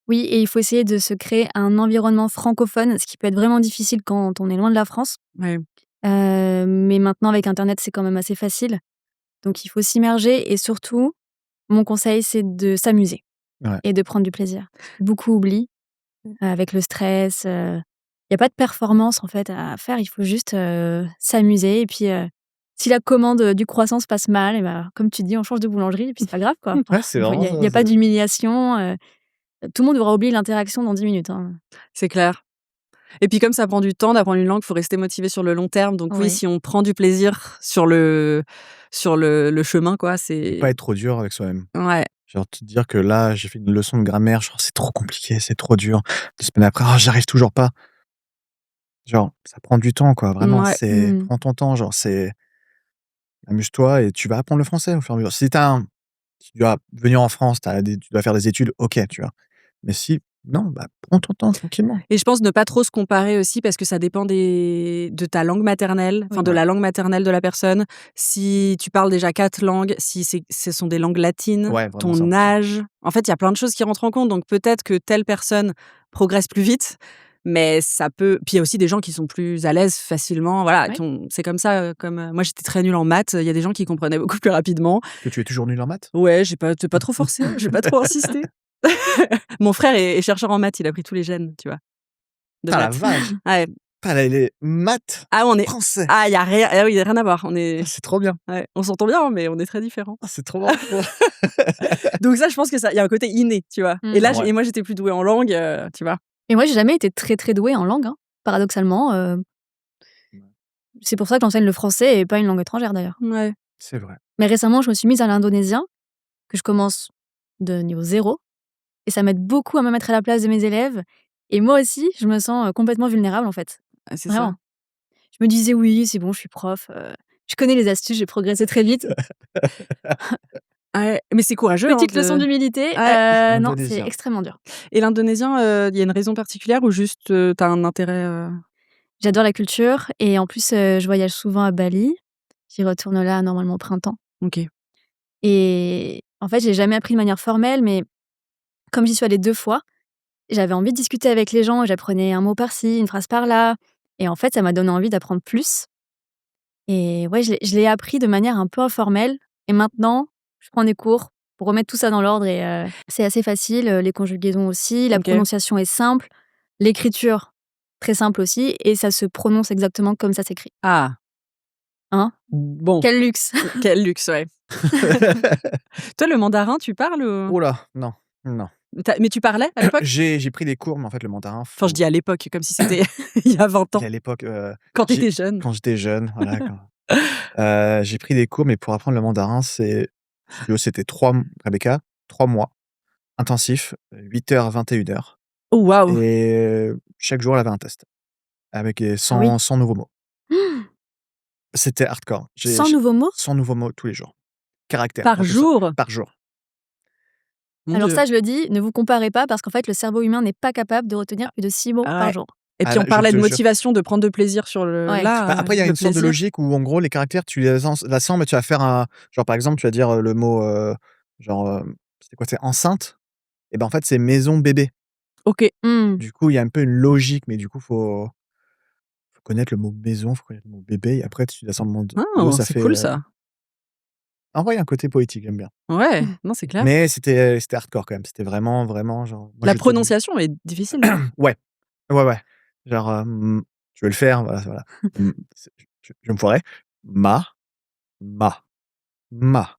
Speaker 3: Oui, et il faut essayer de se créer un environnement francophone, ce qui peut être vraiment difficile quand on est loin de la France.
Speaker 2: Ouais.
Speaker 3: Mais maintenant avec internet, c'est quand même assez facile. Donc il faut s'immerger et surtout, mon conseil, c'est de s'amuser
Speaker 4: Ouais.
Speaker 3: et de prendre du plaisir. Beaucoup oublient, avec le stress, il y a pas de performance en fait à faire, il faut juste, s'amuser et puis, si la commande, du croissant se passe mal et bah, comme tu dis, on change de boulangerie et puis c'est pas grave quoi.
Speaker 4: Ouais, c'est
Speaker 3: Il
Speaker 4: vraiment
Speaker 3: y a il y
Speaker 4: ça,
Speaker 3: a pas d'humiliation, tout le monde aura oublié l'interaction dans 10 minutes, hein.
Speaker 2: C'est clair et puis comme ça prend du temps d'apprendre une langue, il faut rester motivé sur le long terme donc oui,
Speaker 3: Oui.
Speaker 2: si on prend du plaisir sur le chemin, quoi,
Speaker 4: faut pas
Speaker 2: c'est
Speaker 4: être trop dur avec soi-même.
Speaker 2: ouais.
Speaker 4: Genre te dire que là, j'ai fait une leçon de grammaire, genre c'est trop compliqué, c'est trop dur. 2 semaines après: «Ah, j'arrive toujours pas». Genre, ça prend du temps, quoi, vraiment,
Speaker 2: Mouais.
Speaker 4: c'est
Speaker 3: Mmh.
Speaker 4: prends ton temps, genre c'est amuse-toi et tu vas apprendre le français au fur et à mesure. Si tu dois venir en France, tu dois faire des études, OK, tu vois? Mais si non, bah, prends ton temps tranquillement.
Speaker 2: Et je pense ne pas trop se comparer aussi parce que ça dépend de ta langue maternelle, enfin
Speaker 3: Oui.
Speaker 2: de
Speaker 4: Ouais,
Speaker 2: la langue maternelle de la personne. Si tu parles déjà 4 langues, si ce sont des langues latines,
Speaker 4: ouais, vraiment ça
Speaker 2: ton
Speaker 4: aussi.
Speaker 2: âge. En fait, il y a plein de choses qui rentrent en compte. Donc peut-être que telle personne progresse plus vite, mais ça peut. Puis il y a aussi des gens qui sont plus à l'aise facilement. Voilà,
Speaker 3: Ouais.
Speaker 2: c'est comme ça. Moi, j'étais très nulle en maths. Il y a des gens qui comprenaient beaucoup plus rapidement.
Speaker 4: Que tu es toujours nul en maths?
Speaker 2: Ouais, j'ai pas trop forcé, j'ai pas trop insisté. Mon frère est chercheur en maths. Il a pris tous les gènes, tu vois, de
Speaker 4: Putain la
Speaker 2: maths.
Speaker 4: vache!
Speaker 2: Ouais.
Speaker 4: Putain les maths
Speaker 2: Ah,
Speaker 4: français!
Speaker 2: il y a rien, ah oui, y a rien à voir.
Speaker 4: Putain, c'est trop bien!
Speaker 2: Ouais, on s'entend bien, mais on est très différents.
Speaker 4: Ah, c'est trop marrant!
Speaker 2: Donc ça, je pense que ça, il y a un côté inné, tu vois? Et
Speaker 3: Mmh.
Speaker 2: là,
Speaker 4: Ouais.
Speaker 2: moi, j'étais plus douée en langue, tu vois?
Speaker 3: Et moi, j'ai jamais été très, très douée en langue, hein, paradoxalement, c'est pour ça que j'enseigne le français et pas une langue étrangère d'ailleurs.
Speaker 2: Ouais.
Speaker 4: C'est vrai.
Speaker 3: Mais récemment, je me suis mise à l'indonésien, que je commence de niveau 0 et ça m'aide beaucoup à me mettre à la place de mes élèves et moi aussi, je me sens, complètement vulnérable en fait,
Speaker 2: Ah, c'est ça.
Speaker 3: vraiment. Je me disais: «Oui, c'est bon, je suis prof, je connais les astuces, j'ai progressé très vite».
Speaker 2: Ouais, mais c'est courageux, hein,
Speaker 3: Petite leçon d'humilité,
Speaker 2: ouais.
Speaker 3: non, c'est
Speaker 4: Indonésien.
Speaker 3: extrêmement dur.
Speaker 2: Et l'indonésien, il y a une raison particulière ou juste, tu as un intérêt,
Speaker 3: J'adore la culture et en plus, je voyage souvent à Bali. J'y retourne là normalement au printemps
Speaker 2: OK.
Speaker 3: et en fait, j'ai jamais appris de manière formelle, mais comme j'y suis allée 2 fois, j'avais envie de discuter avec les gens, j'apprenais un mot par-ci, une phrase par-là et en fait, ça m'a donné envie d'apprendre plus et ouais, je l'ai appris de manière un peu informelle et maintenant, je prends des cours pour remettre tout ça dans l'ordre et c'est assez facile, les conjugaisons aussi, la
Speaker 2: OK.
Speaker 3: prononciation est simple, l'écriture très simple aussi et ça se prononce exactement comme ça s'écrit,
Speaker 2: Ah,
Speaker 3: hein?
Speaker 2: bon,
Speaker 3: Quel luxe!
Speaker 2: quel luxe, ouais. Toi, le mandarin, tu parles ou
Speaker 4: Ouh là, non, non.
Speaker 2: mais tu parlais à l'époque?
Speaker 4: J'ai pris des cours, mais en fait, le mandarin,
Speaker 2: Enfin, je dis à l'époque, comme si c'était il y a 20
Speaker 4: et
Speaker 2: ans,
Speaker 4: à l'époque,
Speaker 2: quand tu
Speaker 4: j'ai
Speaker 2: étais jeune.
Speaker 4: quand j'étais jeune, voilà, j'ai pris des cours, mais pour apprendre le mandarin, si tu veux, c'était 3 mois intensifs, 8 heures, 21 heures
Speaker 2: Oh waouh!
Speaker 4: et chaque jour, elle avait un test avec
Speaker 3: Ah oui.
Speaker 4: 100 nouveaux mots. C'était hardcore.
Speaker 3: 100 nouveaux mots?
Speaker 4: 100 nouveaux mots tous les jours. Caractères,
Speaker 2: Par
Speaker 4: en plus,
Speaker 2: jour?
Speaker 4: par jour.
Speaker 2: Mon
Speaker 3: Alors
Speaker 2: Dieu.
Speaker 3: ça, je le dis, ne vous comparez pas parce qu'en fait, le cerveau humain n'est pas capable de retenir plus de 6 mots par
Speaker 2: Ouais.
Speaker 3: jour.
Speaker 2: Et puis on
Speaker 4: je
Speaker 2: parlait
Speaker 4: te
Speaker 2: de
Speaker 4: jure.
Speaker 2: motivation, de prendre de plaisir sur le
Speaker 3: Ouais.
Speaker 2: là,
Speaker 4: Après, il y a
Speaker 2: le
Speaker 4: une sorte de
Speaker 2: plaisir.
Speaker 4: logique où, en gros, les caractères, tu les assembles et tu vas faire un genre, par exemple, tu vas dire, le mot, genre, c'était quoi? C'est enceinte et ben, en fait, c'est maison bébé.
Speaker 2: OK.
Speaker 3: Mmh.
Speaker 4: Du coup, il y a un peu une logique, mais du coup, faut connaître le mot maison, faut connaître le mot bébé et après tu l'assembles en 2,
Speaker 2: Ah,
Speaker 4: ça
Speaker 2: c'est
Speaker 4: fait,
Speaker 2: cool ça.
Speaker 4: en vrai, il y a un côté poétique, j'aime bien.
Speaker 2: Ouais, non, c'est clair.
Speaker 4: Mais c'était hardcore quand même. C'était vraiment, vraiment genre moi,
Speaker 2: La
Speaker 4: je te dis
Speaker 2: prononciation est difficile, non?
Speaker 4: ouais, ouais. Genre, je vais le faire, voilà. C'est je vais me foirer. Ma, ma, ma,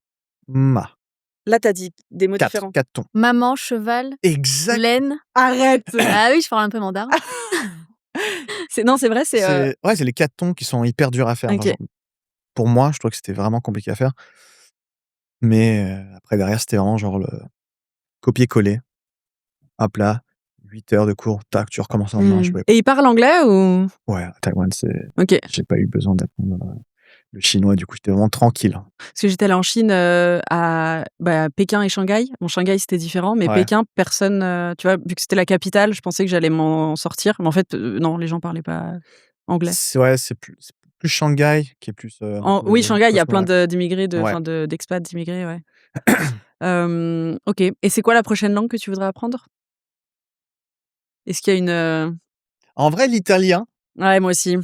Speaker 4: ma.
Speaker 2: Là, tu as dit des mots
Speaker 4: 4
Speaker 2: différents.
Speaker 4: 4 tons.
Speaker 3: Maman, cheval,
Speaker 4: Exact.
Speaker 3: laine.
Speaker 2: Arrête!
Speaker 3: Ah oui, je parle un peu mandarin.
Speaker 2: C'est vrai, c'est,
Speaker 4: C'est les 4 tons qui sont hyper durs à faire. Enfin,
Speaker 2: OK.
Speaker 4: genre, pour moi, je trouve que c'était vraiment compliqué à faire. Mais, après derrière, c'était vraiment genre le copier-coller. Hop là, 8 heures de cours, tac, tu recommences le lendemain, je pouvais
Speaker 2: Et ils parlent anglais ou?
Speaker 4: ouais, à Taïwan,
Speaker 2: OK.
Speaker 4: j'ai pas eu besoin d'apprendre, le chinois, du coup, j'étais vraiment tranquille.
Speaker 2: Parce que j'étais allée en Chine, à Pékin et Shanghai. Bon, Shanghai, c'était différent, mais
Speaker 4: Ouais.
Speaker 2: Pékin, personne, tu vois, vu que c'était la capitale, je pensais que j'allais m'en sortir. Mais en fait, non, les gens parlaient pas anglais.
Speaker 4: C'est plus Shanghai qui est plus, un peu,
Speaker 2: Oui, Shanghai, il y a plein
Speaker 4: cosmo,
Speaker 2: d'immigrés,
Speaker 4: ouais.
Speaker 2: enfin d'expats, d'immigrés, ouais. OK. Et c'est quoi la prochaine langue que tu voudrais apprendre? Est-ce qu'il y a une,
Speaker 4: En vrai, l'italien,
Speaker 2: Ouais, moi aussi.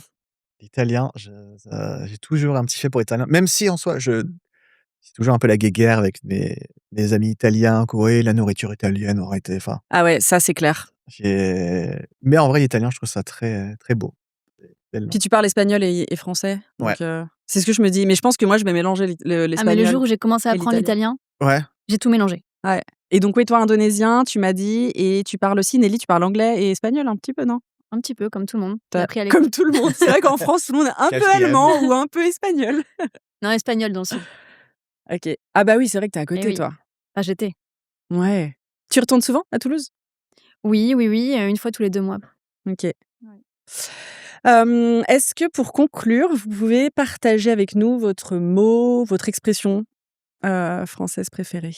Speaker 4: j'ai toujours un petit fait pour l'italien, même si en soi, c'est toujours un peu la guéguerre avec mes amis italiens, Corée, la nourriture italienne aurait été enfin,
Speaker 2: Ah ouais, ça, c'est clair.
Speaker 4: mais en vrai, l'italien, je trouve ça très, très beau. Belle langue.
Speaker 2: Puis tu parles espagnol et français,
Speaker 4: Ouais.
Speaker 2: donc c'est ce que je me dis. Mais je pense que moi, je vais mélanger
Speaker 3: Ah, mais le
Speaker 2: l'espagnol
Speaker 3: jour où j'ai commencé à
Speaker 2: et
Speaker 3: apprendre
Speaker 2: l'italien.
Speaker 3: l'italien,
Speaker 4: Ouais.
Speaker 3: j'ai tout mélangé.
Speaker 2: Ouais. Et donc, oui, toi, indonésien, tu m'as dit, et tu parles aussi, Nelly, tu parles anglais et espagnol un petit peu, non?
Speaker 3: Un petit peu, comme tout le monde. J'ai
Speaker 2: T'as-
Speaker 3: appris à l'école.
Speaker 2: Comme tout le monde. C'est vrai qu'en France, tout le monde est un peu
Speaker 4: 4e.
Speaker 2: allemand ou un peu espagnol.
Speaker 3: Non, espagnol dans le sud.
Speaker 2: OK. Ah bah oui, c'est vrai que t'es à
Speaker 3: Eh
Speaker 2: côté,
Speaker 3: oui.
Speaker 2: toi.
Speaker 3: Ah, j'étais.
Speaker 2: Ouais. Tu retournes souvent à Toulouse?
Speaker 3: Oui, une fois tous les 2 mois.
Speaker 2: OK. Est-ce que pour conclure, vous pouvez partager avec nous votre mot, votre expression française préférée?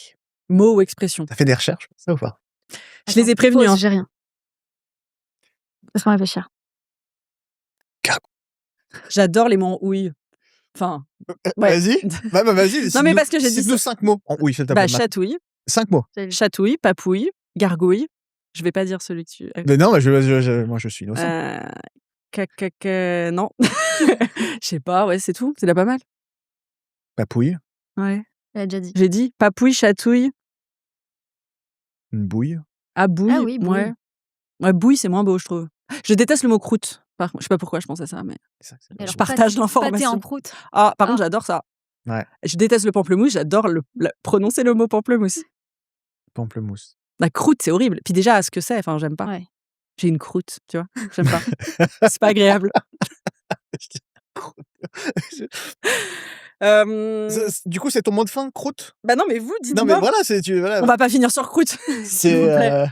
Speaker 2: Mot ou expression?
Speaker 4: Tu as fait des recherches pour ça ou pas?
Speaker 2: Je les ai
Speaker 3: Attends,
Speaker 2: prévenus,
Speaker 3: pause,
Speaker 2: hein.
Speaker 3: j'ai rien. Laisse-moi réfléchir.
Speaker 2: J'adore les mots en ouille. Enfin, ouais.
Speaker 4: Vas-y. Bah, vas-y,
Speaker 2: Non, mais parce que j'ai dit
Speaker 4: cite-nous
Speaker 2: ça.
Speaker 4: 5 mots. Oui, s'il te plaît.
Speaker 2: Chatouille,
Speaker 4: 5 mots.
Speaker 2: chatouille, papouille, gargouille. Je vais pas dire celui que tu.
Speaker 4: Mais non, moi je suis innocent.
Speaker 2: Non. Je sais pas, ouais, c'est tout. C'est déjà pas mal.
Speaker 4: Papouille,
Speaker 2: Ouais.
Speaker 3: Elle a déjà dit.
Speaker 2: J'ai dit papouille, chatouille,
Speaker 4: une bouille.
Speaker 2: abouille.
Speaker 3: Ah oui, bouille.
Speaker 2: Ouais. Ouais, bouille, c'est moins beau, je trouve. Je déteste le mot croûte. Je sais pas pourquoi je pense à ça, mais
Speaker 4: C'est ça que c'est
Speaker 3: Et
Speaker 4: bien.
Speaker 3: alors,
Speaker 2: partage
Speaker 3: pâté en
Speaker 2: l'information.
Speaker 3: croûte.
Speaker 2: Par
Speaker 3: Ah.
Speaker 2: contre, j'adore ça.
Speaker 4: Ouais,
Speaker 2: Je déteste le pamplemousse, j'adore prononcer le mot pamplemousse.
Speaker 4: pamplemousse.
Speaker 2: La croûte, c'est horrible. Puis déjà, ce que c'est, enfin, j'aime pas.
Speaker 3: Ouais.
Speaker 2: J'ai une croûte, tu vois. J'aime pas. C'est pas agréable.
Speaker 4: Du coup, c'est ton mot de fin, croûte?
Speaker 2: Bah non, mais vous,
Speaker 4: Non, mais
Speaker 2: dites-moi.
Speaker 4: voilà, voilà.
Speaker 2: On va pas finir sur croûte, s'il
Speaker 4: C'est,
Speaker 2: vous plaît.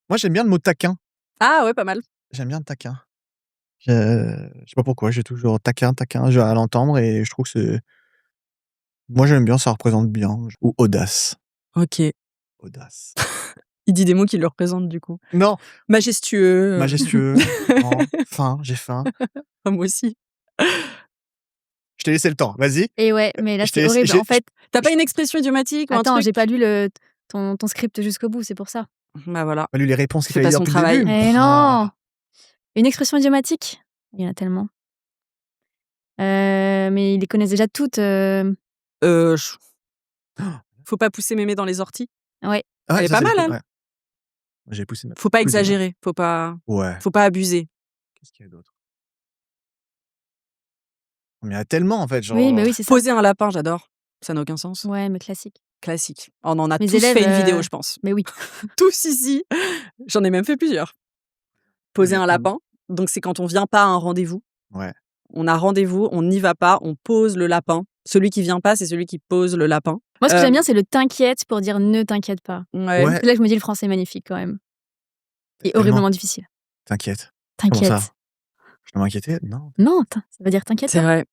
Speaker 4: moi, j'aime bien le mot taquin.
Speaker 2: Ah ouais, pas mal.
Speaker 4: J'aime bien taquin. Je sais pas pourquoi, j'ai toujours taquin, j'ai à l'entendre et je trouve que c'est moi, j'aime bien, ça représente bien. Ou audace.
Speaker 2: OK.
Speaker 4: Audace.
Speaker 2: Il dit des mots qui le représentent, du coup.
Speaker 4: Non,
Speaker 2: Majestueux.
Speaker 4: majestueux, grand, fin, j'ai faim.
Speaker 2: Moi aussi.
Speaker 4: Je t'ai laissé le temps, vas-y.
Speaker 3: Et ouais, mais là,
Speaker 4: Je t'ai
Speaker 3: c'est
Speaker 4: laissé-
Speaker 3: horrible.
Speaker 4: j'ai-
Speaker 3: En fait,
Speaker 2: T'as pas une expression idiomatique ou un
Speaker 3: attends,
Speaker 2: truc?
Speaker 3: j'ai pas lu ton script jusqu'au bout, c'est pour ça.
Speaker 2: Bah voilà.
Speaker 4: Pas lu les réponses qu'il
Speaker 2: Fais
Speaker 4: fallait
Speaker 2: pas
Speaker 4: dire
Speaker 2: son
Speaker 4: depuis
Speaker 2: travail.
Speaker 4: le début.
Speaker 3: Eh
Speaker 4: Ah.
Speaker 3: non! Une expression idiomatique? Il y en a tellement. Mais ils les connaissent déjà toutes.
Speaker 2: Faut pas pousser mémé dans les orties.
Speaker 3: Ouais.
Speaker 4: Ah,
Speaker 2: Elle est
Speaker 4: ça,
Speaker 2: pas
Speaker 4: c'est
Speaker 2: mal,
Speaker 4: le
Speaker 2: hein.
Speaker 4: ouais. J'ai poussé ma
Speaker 2: Faut pas
Speaker 4: poussé ma-
Speaker 2: exagérer. Faut pas
Speaker 4: Ouais.
Speaker 2: abuser.
Speaker 4: Qu'est-ce qu'il y a d'autre? Mais il y en a tellement en fait, genre.
Speaker 3: Oui, mais oui, c'est ça.
Speaker 2: Poser un lapin, j'adore. Ça n'a aucun sens.
Speaker 3: Ouais, mais classique.
Speaker 2: Classique. On en a
Speaker 3: Mes
Speaker 2: tous
Speaker 3: élèves,
Speaker 2: fait une vidéo, je pense.
Speaker 3: Mais oui.
Speaker 2: Tous ici. J'en ai même fait plusieurs. Poser un lapin. Donc, c'est quand on vient pas à un rendez-vous.
Speaker 4: Ouais.
Speaker 2: On a rendez-vous, on n'y va pas, on pose le lapin. Celui qui vient pas, c'est celui qui pose le lapin.
Speaker 3: Moi, ce que j'aime bien, c'est le t'inquiète pour dire ne t'inquiète pas.
Speaker 2: Ouais.
Speaker 4: Ouais.
Speaker 3: C'est là que je me dis le français est magnifique quand même. Et
Speaker 4: Tellement.
Speaker 3: horriblement difficile.
Speaker 4: T'inquiète. Comment
Speaker 3: T'inquiète.
Speaker 4: ça? Je dois m'inquiéter? Non.
Speaker 3: Non, ça veut dire t'inquiète
Speaker 2: C'est
Speaker 3: pas.
Speaker 2: vrai.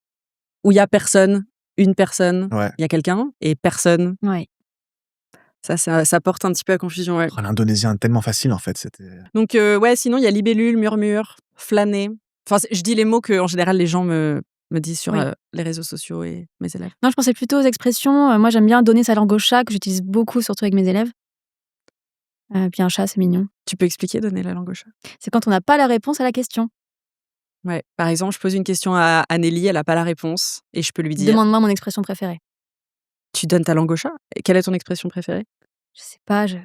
Speaker 2: Où il y a personne, une personne,
Speaker 4: Ouais.
Speaker 2: il y a quelqu'un, et personne,
Speaker 3: Ouais.
Speaker 2: Ça porte un petit peu à confusion, ouais.
Speaker 4: Oh, l'indonésien tellement facile en fait, c'était
Speaker 2: Donc ouais, sinon il y a libellule, murmure, flâner. Enfin, je dis les mots que en général les gens me disent sur
Speaker 3: Oui.
Speaker 2: les réseaux sociaux et mes élèves.
Speaker 3: Non, je pensais plutôt aux expressions. Moi, j'aime bien donner sa langue au chat, que j'utilise beaucoup, surtout avec mes élèves. Puis un chat, c'est mignon.
Speaker 2: Tu peux expliquer, donner la langue au chat?
Speaker 3: C'est quand on n'a pas la réponse à la question.
Speaker 2: Ouais. Par exemple, je pose une question à Nelly, elle a pas la réponse et je peux lui dire:
Speaker 3: Demande-moi mon expression préférée.
Speaker 2: «Tu donnes ta langue au chat?» Et quelle est ton expression préférée?
Speaker 3: Je sais pas, je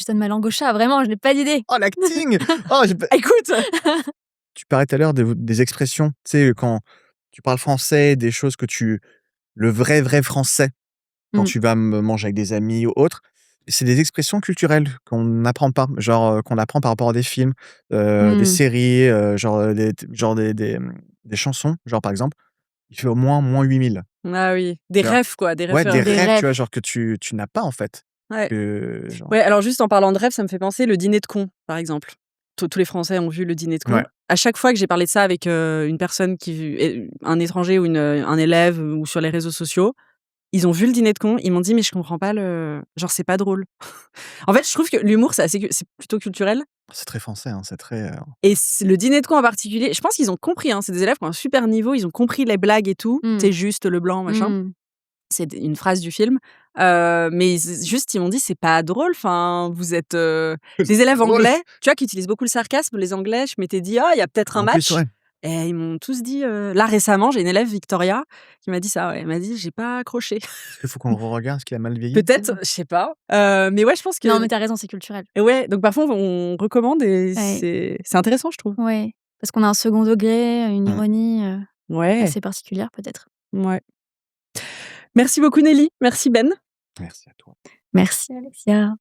Speaker 3: donne ma langue au chat, vraiment, je n'ai pas d'idée.
Speaker 4: oh l'acting! Oh j'ai pas
Speaker 2: Écoute!
Speaker 4: tu parlais tout à l'heure des expressions, tu sais, quand tu parles français, des choses que tu le vrai français, quand
Speaker 3: Mmh.
Speaker 4: tu vas manger avec des amis ou autre, c'est des expressions culturelles qu'on n'apprend pas, genre, qu'on apprend par rapport à des films, des
Speaker 3: Mmh.
Speaker 4: séries, des chansons, genre par exemple, il fait au moins 8000.
Speaker 2: Ah oui, des
Speaker 4: Tu vois?
Speaker 2: rêves quoi, des
Speaker 4: Ouais, des
Speaker 2: références.
Speaker 3: Des
Speaker 4: rêves, tu vois?
Speaker 3: rêves.
Speaker 4: Genre que tu n'as pas en fait,
Speaker 2: Ouais.
Speaker 4: que genre
Speaker 2: Ouais, alors juste en parlant de rêve, ça me fait penser le dîner de cons, par exemple. Tous les Français ont vu le dîner de cons.
Speaker 4: ouais.
Speaker 2: À chaque fois que j'ai parlé de ça avec une personne un étranger ou un élève ou sur les réseaux sociaux, ils ont vu le dîner de cons, ils m'ont dit: «Mais je comprends pas genre c'est pas drôle». En fait, je trouve que l'humour c'est plutôt culturel
Speaker 4: C'est très français, hein, c'est très,
Speaker 2: et le dîner de cons en particulier, je pense qu'ils ont compris, hein, c'est des élèves qui ont un super niveau, ils ont compris les blagues et tout.
Speaker 3: Mmh.
Speaker 2: C'est juste le blanc, machin.
Speaker 3: Mmh.
Speaker 2: C'est une phrase du film, mais ils m'ont dit: «C'est pas drôle, enfin, vous êtes, des élèves
Speaker 4: drôle.
Speaker 2: anglais», tu vois, qui utilisent beaucoup le sarcasme, les Anglais. Je m'étais dit: «Ah, il y a peut-être un
Speaker 4: En plus,
Speaker 2: match»
Speaker 4: ouais,
Speaker 2: et ils m'ont tous dit, là récemment, j'ai une élève, Victoria, qui m'a dit ça, ouais. Elle m'a dit: «J'ai pas accroché».
Speaker 4: est-ce qu'il faut qu'on le regarde? Est-ce qu'il a mal vieilli?
Speaker 2: Peut-être, je sais pas, mais ouais, je pense que
Speaker 3: Non, mais tu as raison, c'est culturel.
Speaker 2: ouais, donc parfois on recommande et
Speaker 3: Ouais.
Speaker 2: c'est intéressant, je trouve.
Speaker 3: Ouais, parce qu'on a un second degré, une
Speaker 4: Mmh.
Speaker 3: ironie,
Speaker 2: Ouais,
Speaker 3: assez particulière peut-être.
Speaker 2: ouais. Merci beaucoup Nelly, merci Ben.
Speaker 4: Merci à toi.
Speaker 3: Merci Alexia.